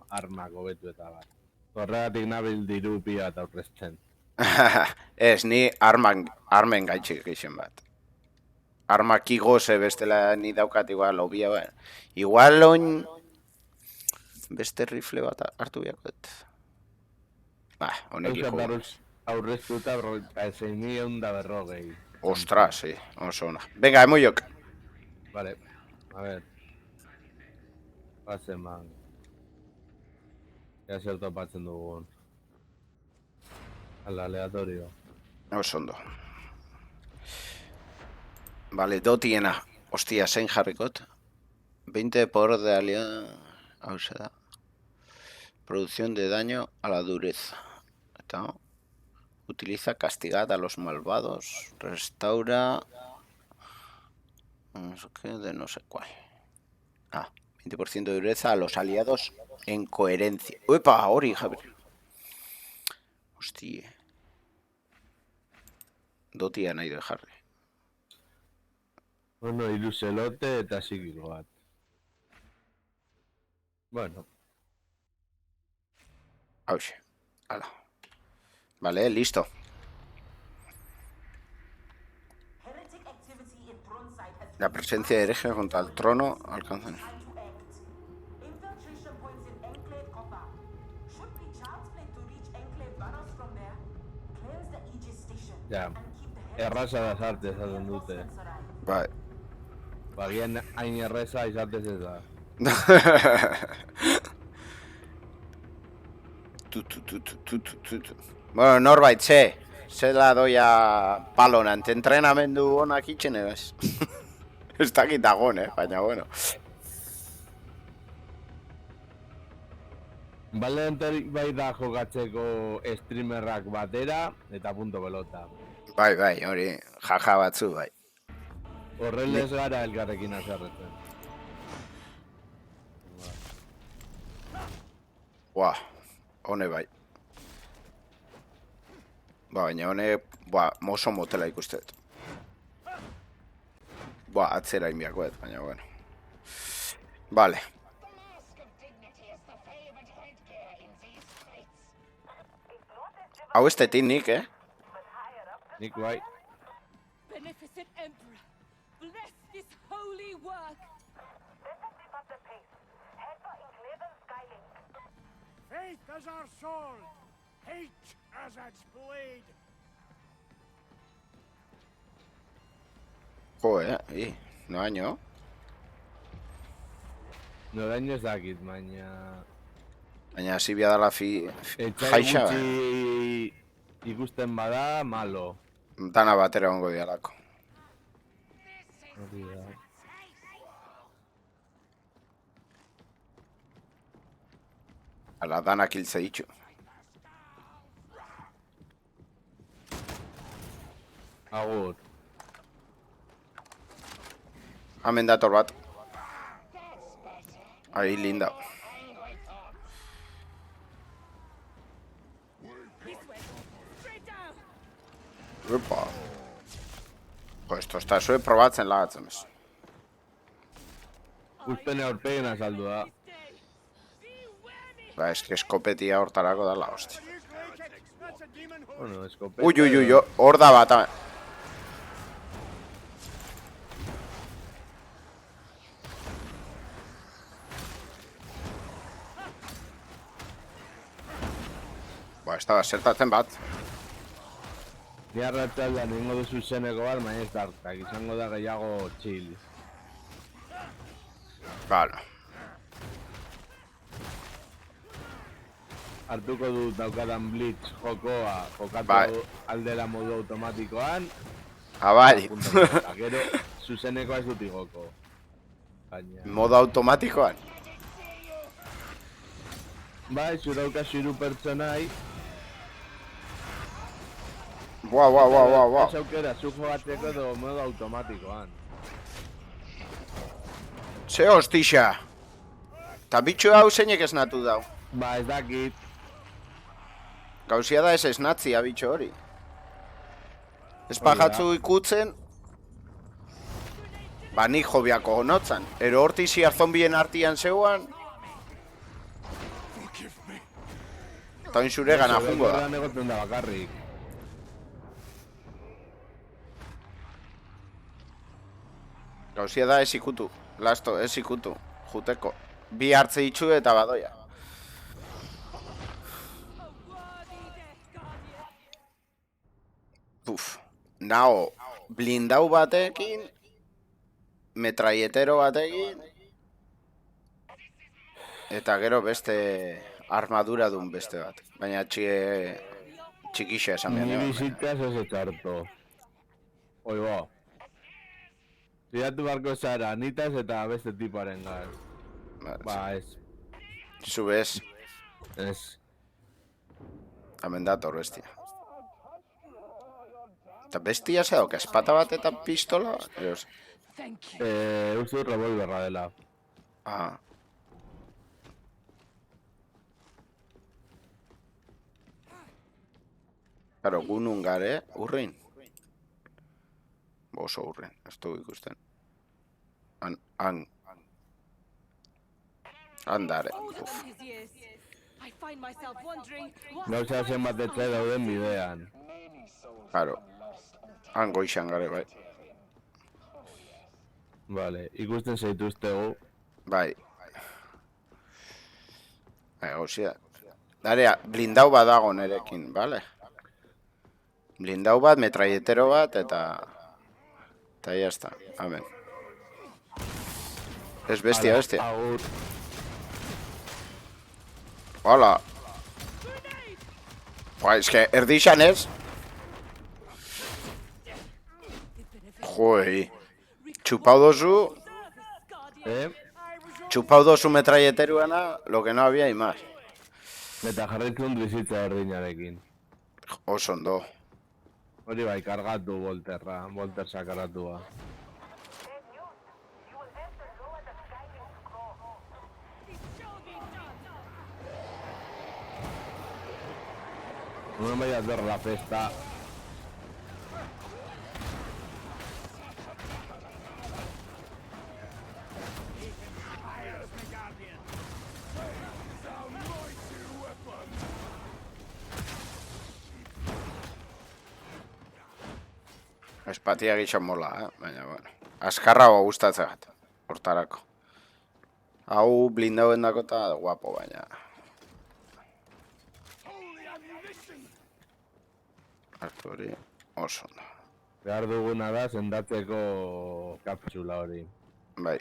[SPEAKER 3] armak hobetu eta bat. Horregatik nabil diru pia eta aurrezten.
[SPEAKER 2] Ez, ni armen gaitxik gixen bat. Armak igoze bestela ni daukat igual obia ba. Igual oin... Beste rifle bat hartu biako dut. Ba, honek
[SPEAKER 3] Euskal
[SPEAKER 2] igo.
[SPEAKER 3] Barruz aurreztuta 6.140.
[SPEAKER 2] Ostras, sí, oso ona. Venga, emoiok.
[SPEAKER 3] Vale, a ver. Pasen man. Ya zer topatzen dugun. Al aleatorio.
[SPEAKER 2] Oso ondo. Vale, dotiena. Hostia, zein jarrikot. 20 por de aliada... Hau se da. Producción de daño a la dureza. Eta... Utiliza castigar a los malvados. Restaura... No sé qué, de no sé cuál. Ah, 20% de dureza a los aliados en coherencia. ¡Uepa! Hori, Javier. Hostia. Dotia nahi du jarri.
[SPEAKER 3] Bueno, iluselote eta psikiko bat. Bueno,
[SPEAKER 2] Hauxe. Hala. Vale, listo. La presencia de hereje contra el trono alcanzan.
[SPEAKER 3] ja. Erraza da sarte esaten dute.
[SPEAKER 2] Bai.
[SPEAKER 3] Bagian hain erreza izatez ez da.
[SPEAKER 2] Bueno, norbait, zela doia palonant, entrenamendu onak itxen ebez. Ez dakit dagon, baina bueno.
[SPEAKER 3] Valentorik bai da jokatzeko streamerrak batera eta punto pelota.
[SPEAKER 2] Bai, hori, jaja batzu, bai.
[SPEAKER 3] Horrelez gara elkarrekin azarretzen.
[SPEAKER 2] Buah, hone bai. Baina hone, mozo motela ikustet. Atzera inbiakoet, baina bueno. Vale. Hau ez tetik nik,
[SPEAKER 3] Nik bai.
[SPEAKER 5] Beneficent Emperor, bless this holy work.
[SPEAKER 4] Faith as our sword, hate as its blade.
[SPEAKER 2] noaino.
[SPEAKER 3] Noraino ez dakit, baina...
[SPEAKER 2] Baina hasi bia dala
[SPEAKER 3] Etxai
[SPEAKER 2] jaixa,
[SPEAKER 3] gutxi ikusten bada, malo.
[SPEAKER 2] dana batera ongo dialako.
[SPEAKER 3] Hori da.
[SPEAKER 2] Ala, danak hiltze ditu.
[SPEAKER 3] Agur.
[SPEAKER 2] Hemen dator bat. Ahí, linda.
[SPEAKER 5] This way, straight down.
[SPEAKER 2] Upa. Esto está zue probatzen lagatzen bez.
[SPEAKER 3] Uzpene aurpegin azaldu da.
[SPEAKER 5] Stay. Beware me.
[SPEAKER 2] Eske eskopetia hortarako dala, hosti.
[SPEAKER 4] You clay kicks, that's a demon horse.
[SPEAKER 3] Bueno, eskopeta...
[SPEAKER 2] Ui, hor da bat. Ez da zertatzen bat.
[SPEAKER 3] Ni arratsaldean egingo duzu zeneko bat, baina ez dartak, izango da gehiago chill.
[SPEAKER 2] Claro.
[SPEAKER 3] Hartuko dut daukadan Blitz jokoa, jokatu
[SPEAKER 2] Bai.
[SPEAKER 3] aldera modu automatikoan,
[SPEAKER 2] Bai.
[SPEAKER 3] gero zuzenekoa ez dut igoko. Baina...
[SPEAKER 2] Modo automatikoan.
[SPEAKER 3] Bai, zure daukazu 3 pertsonai,
[SPEAKER 2] Buah.
[SPEAKER 3] ez aukera zu jogatzeko edo modu automatikoan.
[SPEAKER 2] Ze hostixa. Ta bitxo hau zeinek esnatu dau.
[SPEAKER 3] Ba, ez dakit,
[SPEAKER 2] Gauzia da ez esnatzia bitxo hori. Ez pajatzu ikutzen. Ba nik jobiako honotzan. Ero hortiziar zombien artian zeuan. Eta oin zure gana jungo da.
[SPEAKER 3] Egoten da bakarrik.
[SPEAKER 2] Gauzia da ez ikutu. Lasto, ez ikutu. Juteko. Bi hartze ditzu eta badoia.
[SPEAKER 5] A worthy death, Guardian.
[SPEAKER 2] Nao, blindau batekin, metraietero batekin, eta gero beste armadura dun beste bat. Baina txikixa esan behar.
[SPEAKER 3] Ni bizitas ez ekarto. Oigo. Zidatu barko zara, nitaz eta beste tiparen gai. Ba, ez.
[SPEAKER 2] Zu bez,
[SPEAKER 3] Ez.
[SPEAKER 2] hemen dator bestia. Eta bestia ze dauk, espata bat eta pistola? Eros.
[SPEAKER 5] Thank you.
[SPEAKER 3] Uste dut revolverra dela.
[SPEAKER 2] Ah. Claro, gunun gare, urrein. Oso urrein, ez dugu ikusten. Andare,
[SPEAKER 5] All
[SPEAKER 2] uf.
[SPEAKER 5] these years, I find myself wondering what
[SPEAKER 3] Gauza zenbat etxe dauden bidean.
[SPEAKER 2] Claro, goixan gare, bai.
[SPEAKER 3] Vale, ikusten zaituztegu.
[SPEAKER 2] Bai. Gauzia. Darea, blindau bat dago nerekin, bale? Blindau bat, metraietero bat, eta jazta, amen. Ez bestia.
[SPEAKER 3] Agur.
[SPEAKER 2] Hola. Ba, eske, erdixan ez? Joi. Txupau dozu,
[SPEAKER 5] service, Guardian.
[SPEAKER 3] Eh?
[SPEAKER 2] txupau dozu metraieteruana, lo que no había y más.
[SPEAKER 3] Eta jarraitzen bizitza erdinarekin.
[SPEAKER 2] Oso ondo.
[SPEAKER 3] Hori bai, kargatu Volter sakaratua. No me vayas a ver la festa.
[SPEAKER 2] Espatia gitxo mola, baina, bueno. Azkarrago gustatzegat, hortarako. Hau blindauen dako eta guapo, baina. Hartu hori, oso ondo.
[SPEAKER 3] Behar duguna da sendatzeko kapsula hori.
[SPEAKER 2] Bai,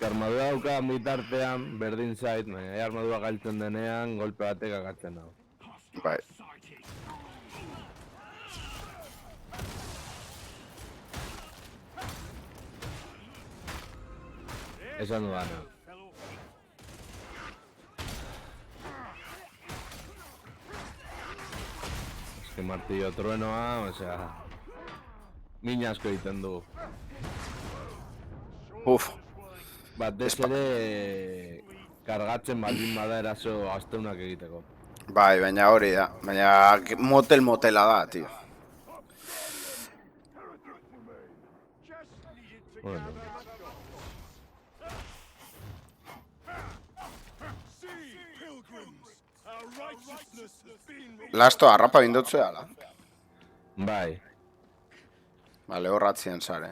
[SPEAKER 3] Armadura dauka bitartean berdin zait, baina armadura galtzen denean golpe batek agatzen hau.
[SPEAKER 2] bai.
[SPEAKER 3] Esan dudana. Eske martillo truenoa, osea... Min asko egiten du.
[SPEAKER 2] Uf,
[SPEAKER 3] Batez ere... Kargatzen baldin bada eraso asteunak egiteko.
[SPEAKER 2] bai, baina hori da. Baina motela da, tio.
[SPEAKER 3] Bueno,
[SPEAKER 2] Lasto harrapa bindotzu ala.
[SPEAKER 3] bai.
[SPEAKER 2] Bale, horratzien zare.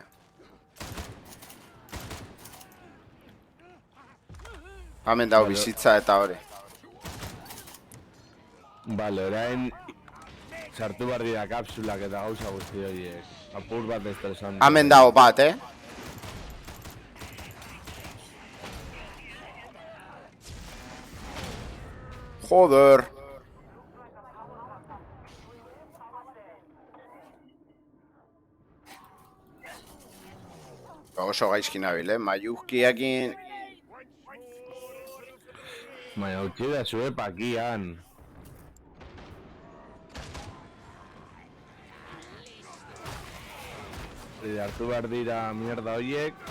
[SPEAKER 2] Hemen dago bizitza eta hori.
[SPEAKER 3] Bale, orain... Sartu behar dira kapsulak eta gauza guzti horiek. Apur bat estresante.
[SPEAKER 2] Hemen dago bat, Joder. Oso gaizki nabil, Maiuzkiakin...
[SPEAKER 3] Baina utzi da zue pakian. Hartu behar dira mierda horiek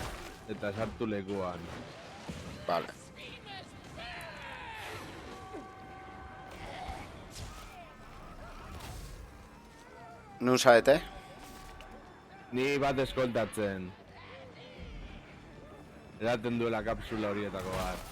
[SPEAKER 3] eta sartu lekuan.
[SPEAKER 2] Vale. Nun zaete?
[SPEAKER 3] Ni bat eskoltatzen. Eraten duela kapsula horietako bat.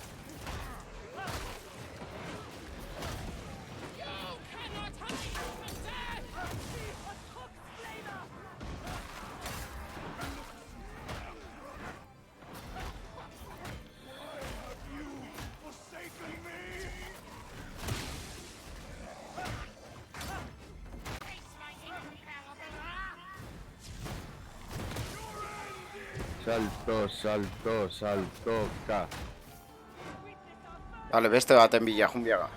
[SPEAKER 3] Saltoka.
[SPEAKER 2] Bale, beste baten bila junbiaga.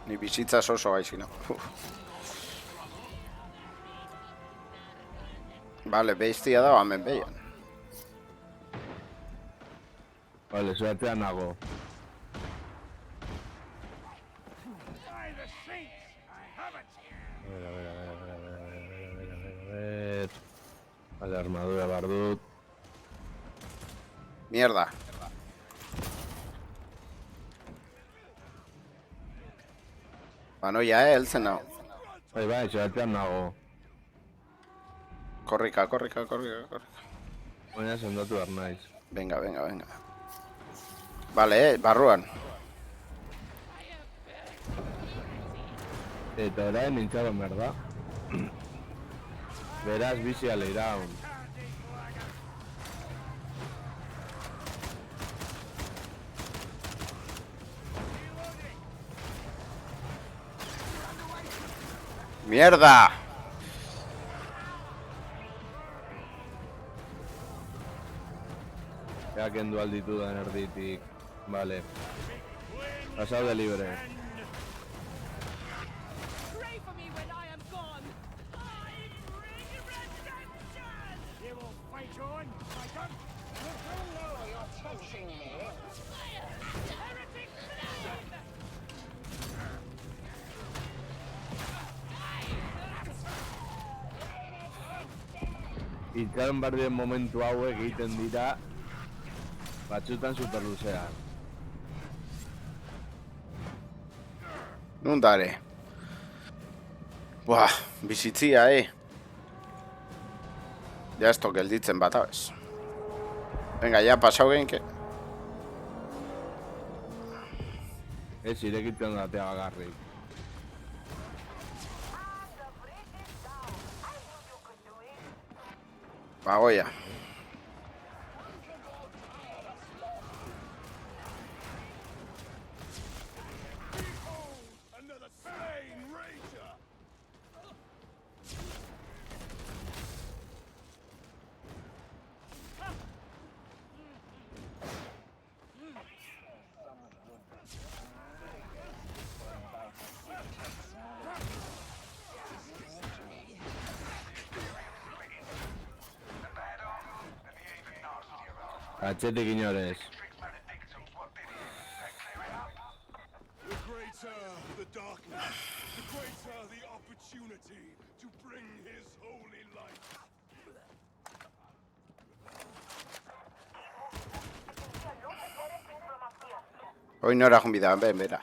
[SPEAKER 2] Ni bizitza oso gaizkina. Bale, bestia da, hemen behian.
[SPEAKER 3] Bale, zuatean nago. Bale, armadura behar dut.
[SPEAKER 2] Mierda. Banoia, heltzen hau.
[SPEAKER 3] Bai, zuatean nago.
[SPEAKER 2] Korrika.
[SPEAKER 3] Baina sendatu behar naiz.
[SPEAKER 2] Venga. Bale, barruan.
[SPEAKER 3] Eta orain nintzaron behar da. Beraz, bizi aleiraun.
[SPEAKER 2] Mierda!
[SPEAKER 3] Ea kendu alditudan erditik. Vale. Pasau de libre.
[SPEAKER 5] Pray for me when I am gone. I bring redemption.
[SPEAKER 4] You will fight on, fighter.
[SPEAKER 3] Itxaron behar diren momentu hauek egiten dira batzutan super luzean.
[SPEAKER 2] Nun dare. Buah, bizitzia, Ja esto gelditzen bat, abez. Venga, ja, pasau genke.
[SPEAKER 3] Ez irekitzen datea bagarrik.
[SPEAKER 2] Bagoia.
[SPEAKER 4] Another slain ranger.
[SPEAKER 3] Atxetik inorez.
[SPEAKER 4] The greater the darkness, the greater the opportunity to bring his holy light.
[SPEAKER 2] Hoi nora jumbida, ben, bera.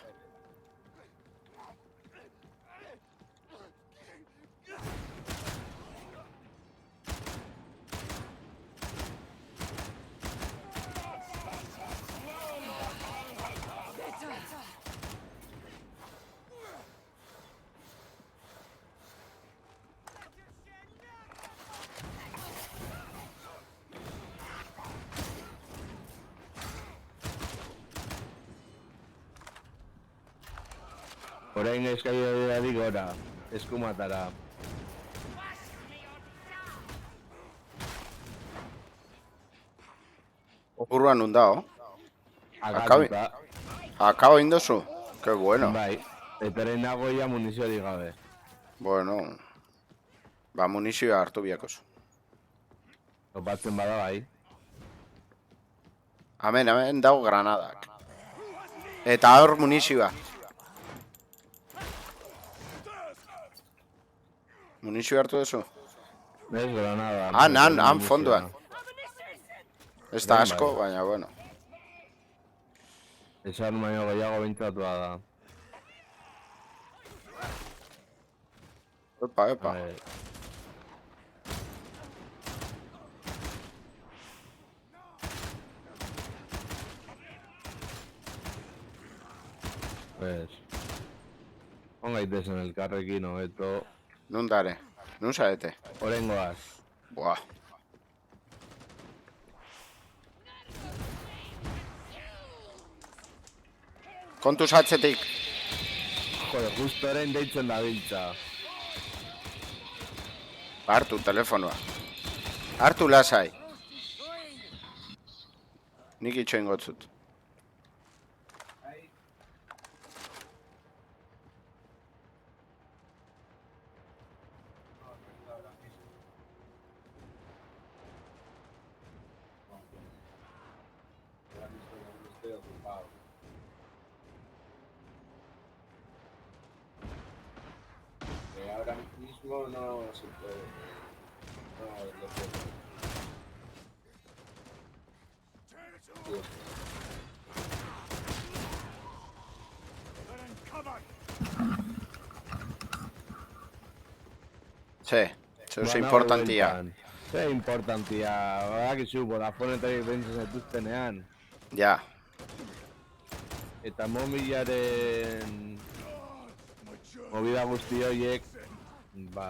[SPEAKER 3] Orain eskailerik gora, eskumatara.
[SPEAKER 2] Urruan undao.
[SPEAKER 3] Agatuta.
[SPEAKER 2] Akabo indozu. Qué bueno.
[SPEAKER 3] Bai, eta nagoia muniziorik gabe.
[SPEAKER 2] Bueno. Ba, munizioa hartu biakoz.
[SPEAKER 3] Topatzen bada bai.
[SPEAKER 2] Hemen dago granadak. Eta hor munizioa. Munizio hartu duzu?
[SPEAKER 3] Ez granada.
[SPEAKER 2] Han fondoan. Ez da asko, baina, bueno.
[SPEAKER 3] Esan baino gehiago bintzatua da.
[SPEAKER 2] Epa.
[SPEAKER 3] Pues... On gaitezen elkarrekin hobeto.
[SPEAKER 2] Nun dare? Nun zarete?
[SPEAKER 3] Orengoaz.
[SPEAKER 2] Buah. Kontuz atzetik.
[SPEAKER 3] Jode, justo orain deitzen da biltza.
[SPEAKER 2] Hartu telefonoa. Hartu lasai. Nik itxoin gotzut.
[SPEAKER 3] Ahora mismo no se puede. No, lo puedo.
[SPEAKER 2] Ze importantia.
[SPEAKER 3] Ze importantia. Badakizu, Vodafonetarik behintzen zaituztenean.
[SPEAKER 2] Ja.
[SPEAKER 3] Eta momilaren... movida guzti horiek... Ba...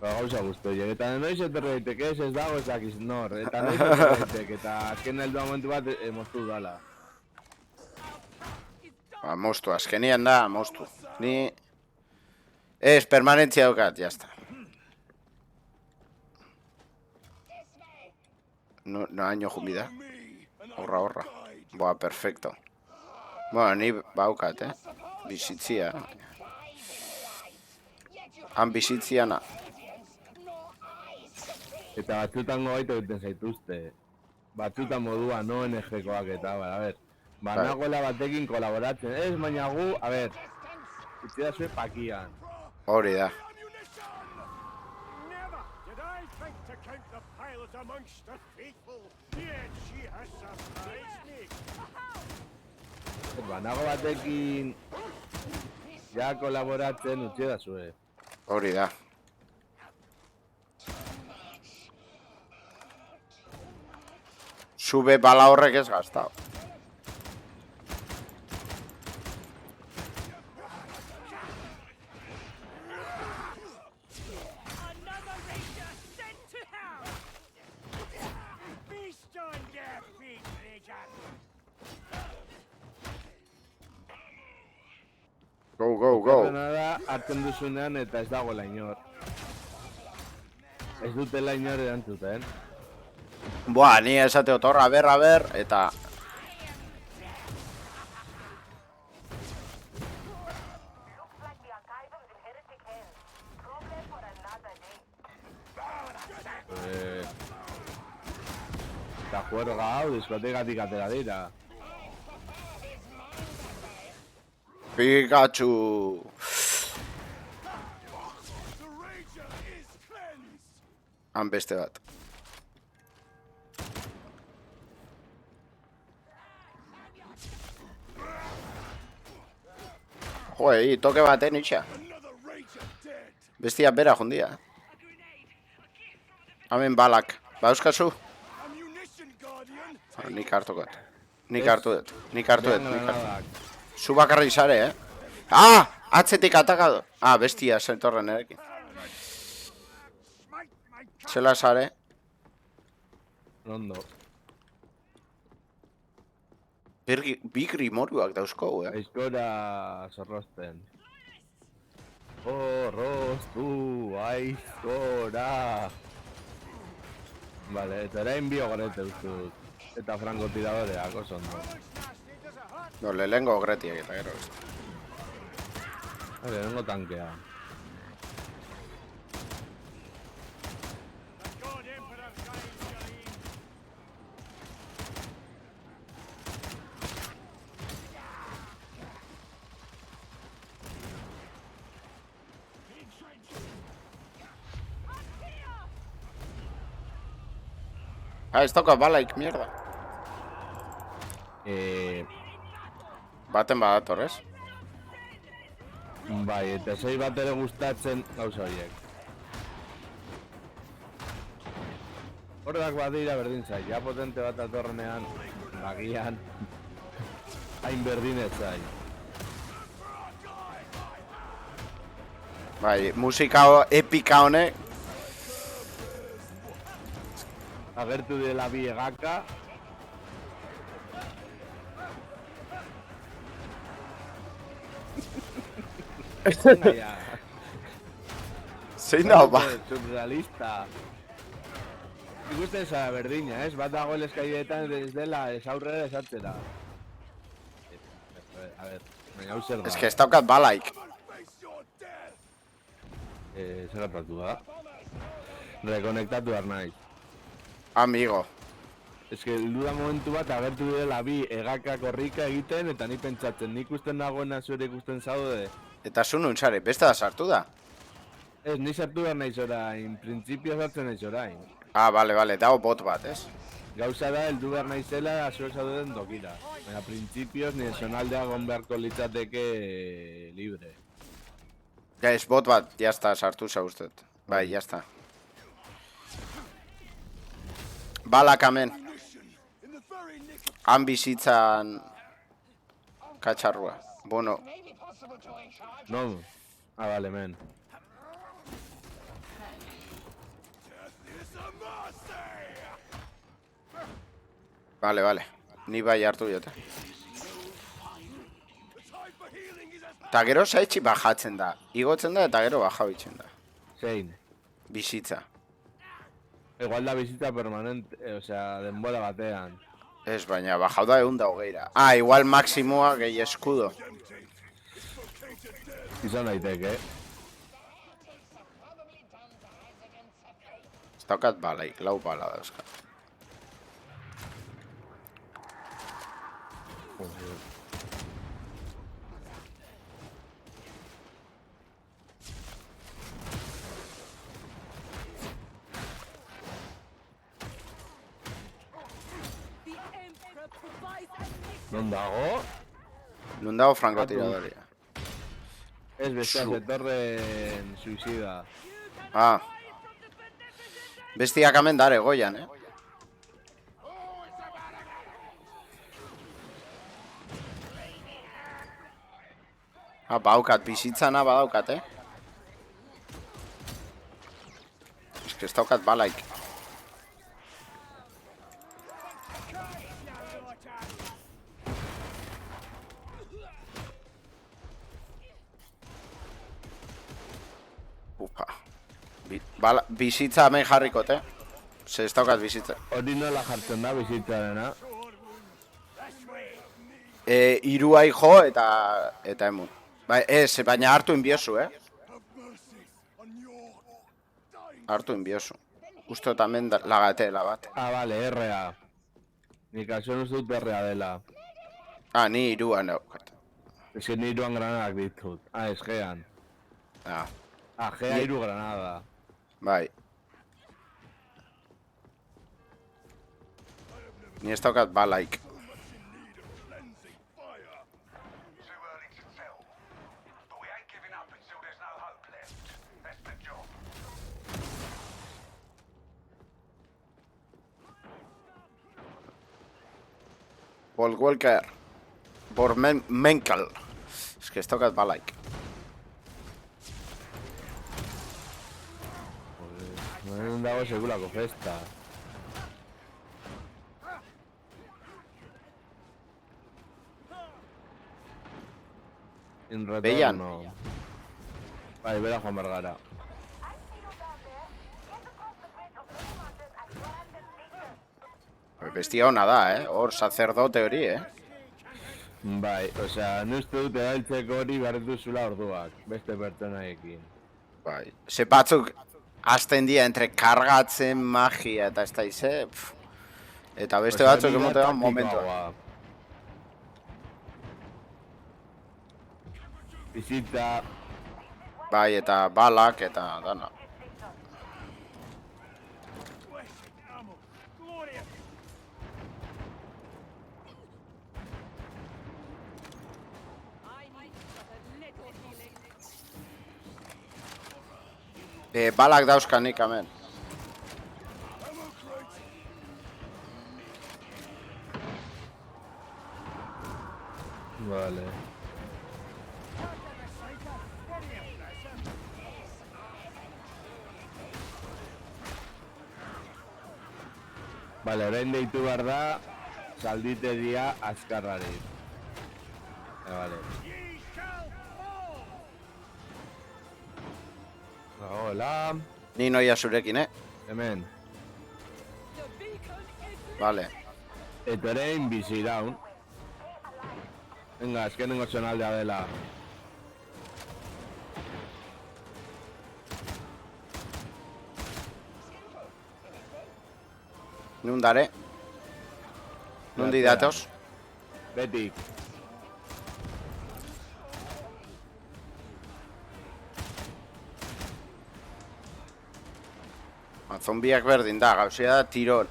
[SPEAKER 3] gauza guzti horiek. Eta noiz etorri daiteke ez dago ezakiz nor. Eta noiz etorri daiteke. Eta azken heldu momentu bat moztu dala.
[SPEAKER 2] Ba, moztu, azkenian da, moztu. Ni... Ez, permanentzia daukat, jazta. No haino jumbida. Horra. Boa, perfecto. Bueno, ni baukat, bizitzia. Han bizitziana.
[SPEAKER 3] Eta batzutan gogaitu egiten zaituzte. Batzutan modua no NG-koak eta, a ber. Nagoela batekin kolaboratzen. Ez, baina gu, a ber. Utsi da zuen pakian.
[SPEAKER 2] Hori da.
[SPEAKER 4] Never did I think to count the pilot amongst the faithful, yet she has surprised me.
[SPEAKER 3] Nago batekin ja kolaboratzen utzi da zuen.
[SPEAKER 2] Hori da. Zube bala horrek ez gaztau.
[SPEAKER 4] Another ranger sent to hell! Feast on their feet, Ranger!
[SPEAKER 2] Go.
[SPEAKER 3] Da, hartzen duzunean eta ez dagoela inor. Ez dutela inor erantzuten.
[SPEAKER 2] Buah, ni esate otorra, a ber, eta...
[SPEAKER 3] Eta juerga hau, diskotekatik atera dira.
[SPEAKER 2] Pikachu!
[SPEAKER 4] The Ranger is cleansed!
[SPEAKER 2] Han beste bat. Joe, toke baten itxa.
[SPEAKER 4] Another Ranger dead!
[SPEAKER 2] Bestia bera jundia. Hemen balak. Bauzkazu?
[SPEAKER 4] Ammunition, Guardian!
[SPEAKER 2] Nik hartuko dut. Nik hartu dut.
[SPEAKER 3] Granadak.
[SPEAKER 2] Zu bakarri sare, Ah! Atzetik atakado. Bestia zentorren erekin. Zela sare.
[SPEAKER 3] Ondo.
[SPEAKER 2] Bi grimoruak dauzko,
[SPEAKER 3] Aizkora zorrozten. Zorroztu, aizkora. Vale, eta erain bio garete duzut. Eta frankotiradoreak, oso ondo.
[SPEAKER 2] No, lehengo gretiak eta gero.
[SPEAKER 3] Lehengo tankea.
[SPEAKER 4] God Emperor guides Jalin!
[SPEAKER 2] Ez toka balaik, mierda. Baten badator, ez?
[SPEAKER 3] Bai, eta zei bat ere gustatzen gauza horiek. Horrak badira berdin zai, ja potente bat atorrenean, bagian, hain berdin ez zai.
[SPEAKER 2] Bai, musika epika honek.
[SPEAKER 3] Agertu dela bi egaka.
[SPEAKER 2] Zein da, ba?
[SPEAKER 3] Surrealista. Ikusten zara berdina, ez? Bat dago eskaideetan ez dela, ez aurrera ez atzera. A ver, baina hau zer da.
[SPEAKER 2] Ez que ez daukat balaik.
[SPEAKER 4] Face your death!
[SPEAKER 3] Zer gertatu da? Rekonektatu behar naiz.
[SPEAKER 2] Amigo.
[SPEAKER 3] Ez que duda momentu bat agertu dela bi egaka korrika egiten eta ni pentsatzen, nik ikusten nagoena zure ikusten zaude.
[SPEAKER 2] Eta zu nuntzare, beste da sartu da?
[SPEAKER 3] Ez, ni sartu behar naiz orain, printzipio sartzen naiz orain.
[SPEAKER 2] Bale, dago bot bat, ez?
[SPEAKER 3] Gauza da, heldu behar naizela zuek zaudeten tokira. Baina printzipioz nire zonaldea gon beharko litzateke libre.
[SPEAKER 2] Ja, ez bot bat, jazta, sartu zauztet. Bai, jazta. Balak hemen.
[SPEAKER 4] In the very nick of
[SPEAKER 2] Han bizitzan... Katxarrua. Bueno,
[SPEAKER 3] Non? Bale, men.
[SPEAKER 4] is a mercy!
[SPEAKER 2] Bale. Ni bai hartu jote.
[SPEAKER 4] The time for healing is at
[SPEAKER 2] Eta gero zaitxi bajatzen da. Igotzen da eta gero baja bitzen da.
[SPEAKER 3] Zein?
[SPEAKER 2] Bizitza.
[SPEAKER 3] Igual da bizitza permanente, osea, denbora batean.
[SPEAKER 2] Ez, baina bajau da 120. Igual maksimoa gehi eskudo.
[SPEAKER 3] Izan daiteke,
[SPEAKER 2] Daukat balaik, 4 bala dauzkat.
[SPEAKER 5] The Emperor provides a mission.
[SPEAKER 3] Non dago?
[SPEAKER 2] Nun dago frankotiradoria.
[SPEAKER 3] Ez bestea
[SPEAKER 2] Zu.
[SPEAKER 3] zetorren suicida.
[SPEAKER 2] Ah. Bestiak hemen dare goian, Badaukat, bizitzana badaukat, Ez ez daukat balaik. Upa. Bizitza hemen jarrikot, Ze ez daukat bizitza.
[SPEAKER 3] Hori nola jartzen da bizitzarena?
[SPEAKER 2] Iruai jo eta emun. Baina hartu inbiozu,
[SPEAKER 4] Have mercy on your dying.
[SPEAKER 2] Hartu inbiozu. Uste tamen lagatela bat.
[SPEAKER 3] Ah, bale, errea. Nik asun ez dut errea dela.
[SPEAKER 2] Ni iruan daukat.
[SPEAKER 3] Ez ni iruan granadak ditut. Gean. Gea iru granada.
[SPEAKER 2] Bai. Ni ez daukat balaik.
[SPEAKER 4] Cleansing fire.
[SPEAKER 6] Too early to tell. But we ain't giving up until there's no hope left. That's the job.
[SPEAKER 2] Paul Walker. Menkel. Ez que ez daukat balaik.
[SPEAKER 3] Non dago sekulako festa. In retorno.
[SPEAKER 2] Bellan.
[SPEAKER 3] Bai, bera Juan Vergara.
[SPEAKER 2] Bestia hona da, Hor sacerdote hori,
[SPEAKER 3] Bai, osea, uste dut erailtzeko hori behar duzula orduak, beste pertsonaekin.
[SPEAKER 2] Bai. Ze batzuk hasten dira entre kargatzen magia eta ez da ize. Eta beste batzuk emotean momentua.
[SPEAKER 3] Bizitza,
[SPEAKER 2] Bai, eta balak eta dana.
[SPEAKER 5] I need just a little healing.
[SPEAKER 2] Balak dauzkanik hemen.
[SPEAKER 3] vale. Vale, orain deitu behar da zalditeria azkarrari. Vale. Hola.
[SPEAKER 2] Ni noia zurekin,
[SPEAKER 3] Hemen.
[SPEAKER 5] The beacon is
[SPEAKER 2] Vale.
[SPEAKER 3] Eta orain bizi iraun. Venga, azkenengo zonaldea dela.
[SPEAKER 2] Nundare. Nundi datoz.
[SPEAKER 3] Beti.
[SPEAKER 2] Zombiak berdin da, gauzia da tirol.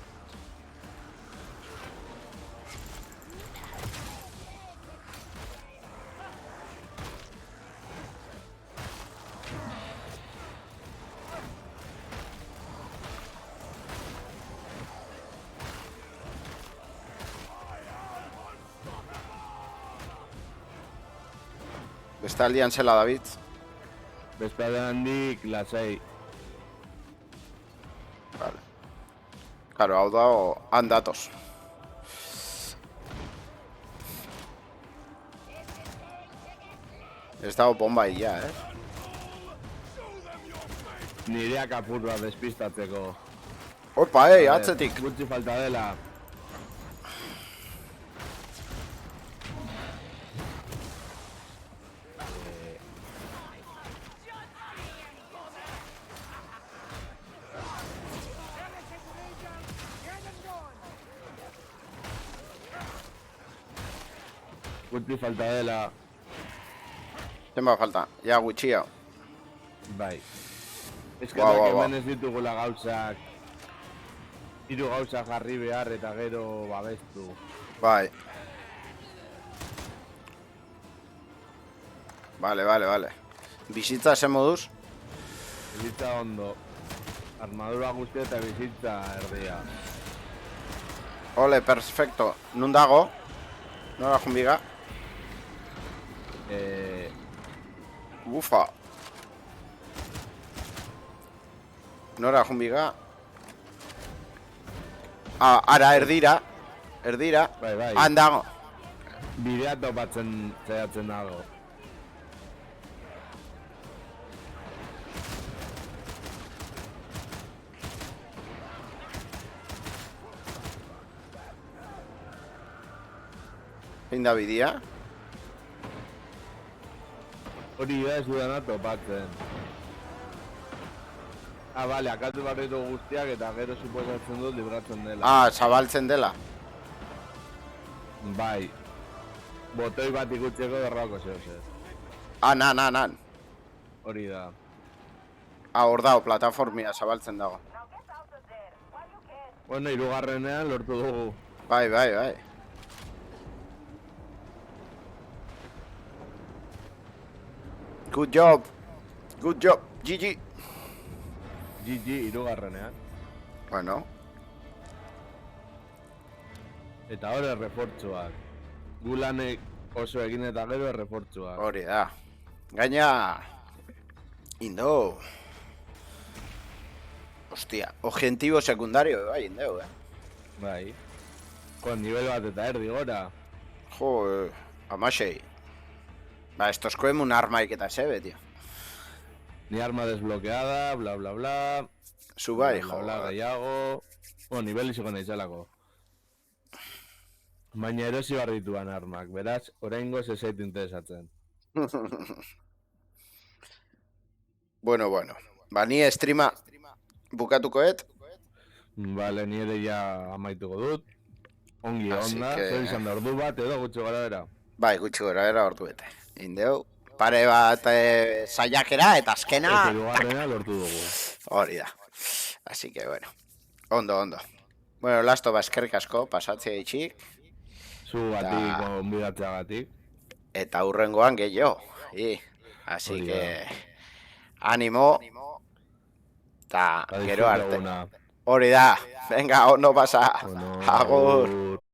[SPEAKER 2] Beste aldian zela, David.
[SPEAKER 3] Bestade handik lasai.
[SPEAKER 2] Vale. Claro, hau dago handatoz. Ez dago bomba ia,
[SPEAKER 3] Nireak apurra despistatzeko.
[SPEAKER 2] Opa, atzetik.
[SPEAKER 3] Gutxi falta dela. Gutxi falta dela,
[SPEAKER 2] Zenba falta, ja gutxia.
[SPEAKER 3] bai. Ez
[SPEAKER 2] Guau, guau,
[SPEAKER 3] hemen ez ditugula gauzak, 3 gauza jarri behar eta gero babestu.
[SPEAKER 2] Bai. Vale. Bizitza zen moduz?
[SPEAKER 3] Bizitza ondo. Armadura guztia eta bizitza erdia.
[SPEAKER 2] Ole, perfecto. Nun dago? Nora junbiga? Ufa. Nora junbiga? Ah, ara, erdira.
[SPEAKER 3] Bai.
[SPEAKER 2] Han dago.
[SPEAKER 3] Bidea topatzen zaiatzen dago.
[SPEAKER 2] Zein da bidea?
[SPEAKER 3] Hori da ez dudana topatzen. Ah, bale, akatu barritu guztiak eta gero suposatzen dut libratzen dela.
[SPEAKER 2] Ah, zabaltzen dela.
[SPEAKER 3] Bai. Botoi bat ikutzeko derrako zehose.
[SPEAKER 2] Ah, nan.
[SPEAKER 3] Hori da.
[SPEAKER 2] Ah, hor dago, plataformia zabaltzen dago.
[SPEAKER 3] Bueno, 3. lortu dugu.
[SPEAKER 2] Bai. Good job, GG.
[SPEAKER 3] GG 3.
[SPEAKER 2] Bueno,
[SPEAKER 3] Eta hori errefortzuak. Gulanek oso egin eta gero errefortzuak.
[SPEAKER 2] hori da. Gaina... Indo. Hostia, objetivo secundario, bai, indeu,
[SPEAKER 3] Bai. Kon nivel bat eta erdi gora.
[SPEAKER 2] Jo, amasei. Ba, esto koemu un armaik eta sebe, tío.
[SPEAKER 3] Ni arma desbloqueada, bla bla bla.
[SPEAKER 2] Zu bai,
[SPEAKER 3] bla
[SPEAKER 2] jo.
[SPEAKER 3] bla gehiago. Nivel izoko nahizelako. Baina erosi barrituan armak, beraz, oraingoz ez zait interesatzen.
[SPEAKER 2] Bueno. Ba, ni streama bukatukoet.
[SPEAKER 3] Bale, ni ere ja amaituko dut. Ongi
[SPEAKER 2] Así
[SPEAKER 3] onda,
[SPEAKER 2] que-
[SPEAKER 3] zer izan da ordu bat edo gutxi gara bera.
[SPEAKER 2] Bai, gutxi gora era ordu bete. Indeu, pare bat saiakera eta azkena...
[SPEAKER 3] Eta 2. lortu dugu.
[SPEAKER 2] Hori da. Así que, bueno. Ondo. Bueno, lasto ba eskerrik asko, pasatzea itxik.
[SPEAKER 3] Zu gatik, onbidatzeagatik.
[SPEAKER 2] Eta hurrengoan gehiago. Así
[SPEAKER 3] Hori
[SPEAKER 2] que... Animo. Eta gero arte. Hori da. Venga, ondo pasa.
[SPEAKER 3] Bueno,
[SPEAKER 2] Agur.
[SPEAKER 3] agur.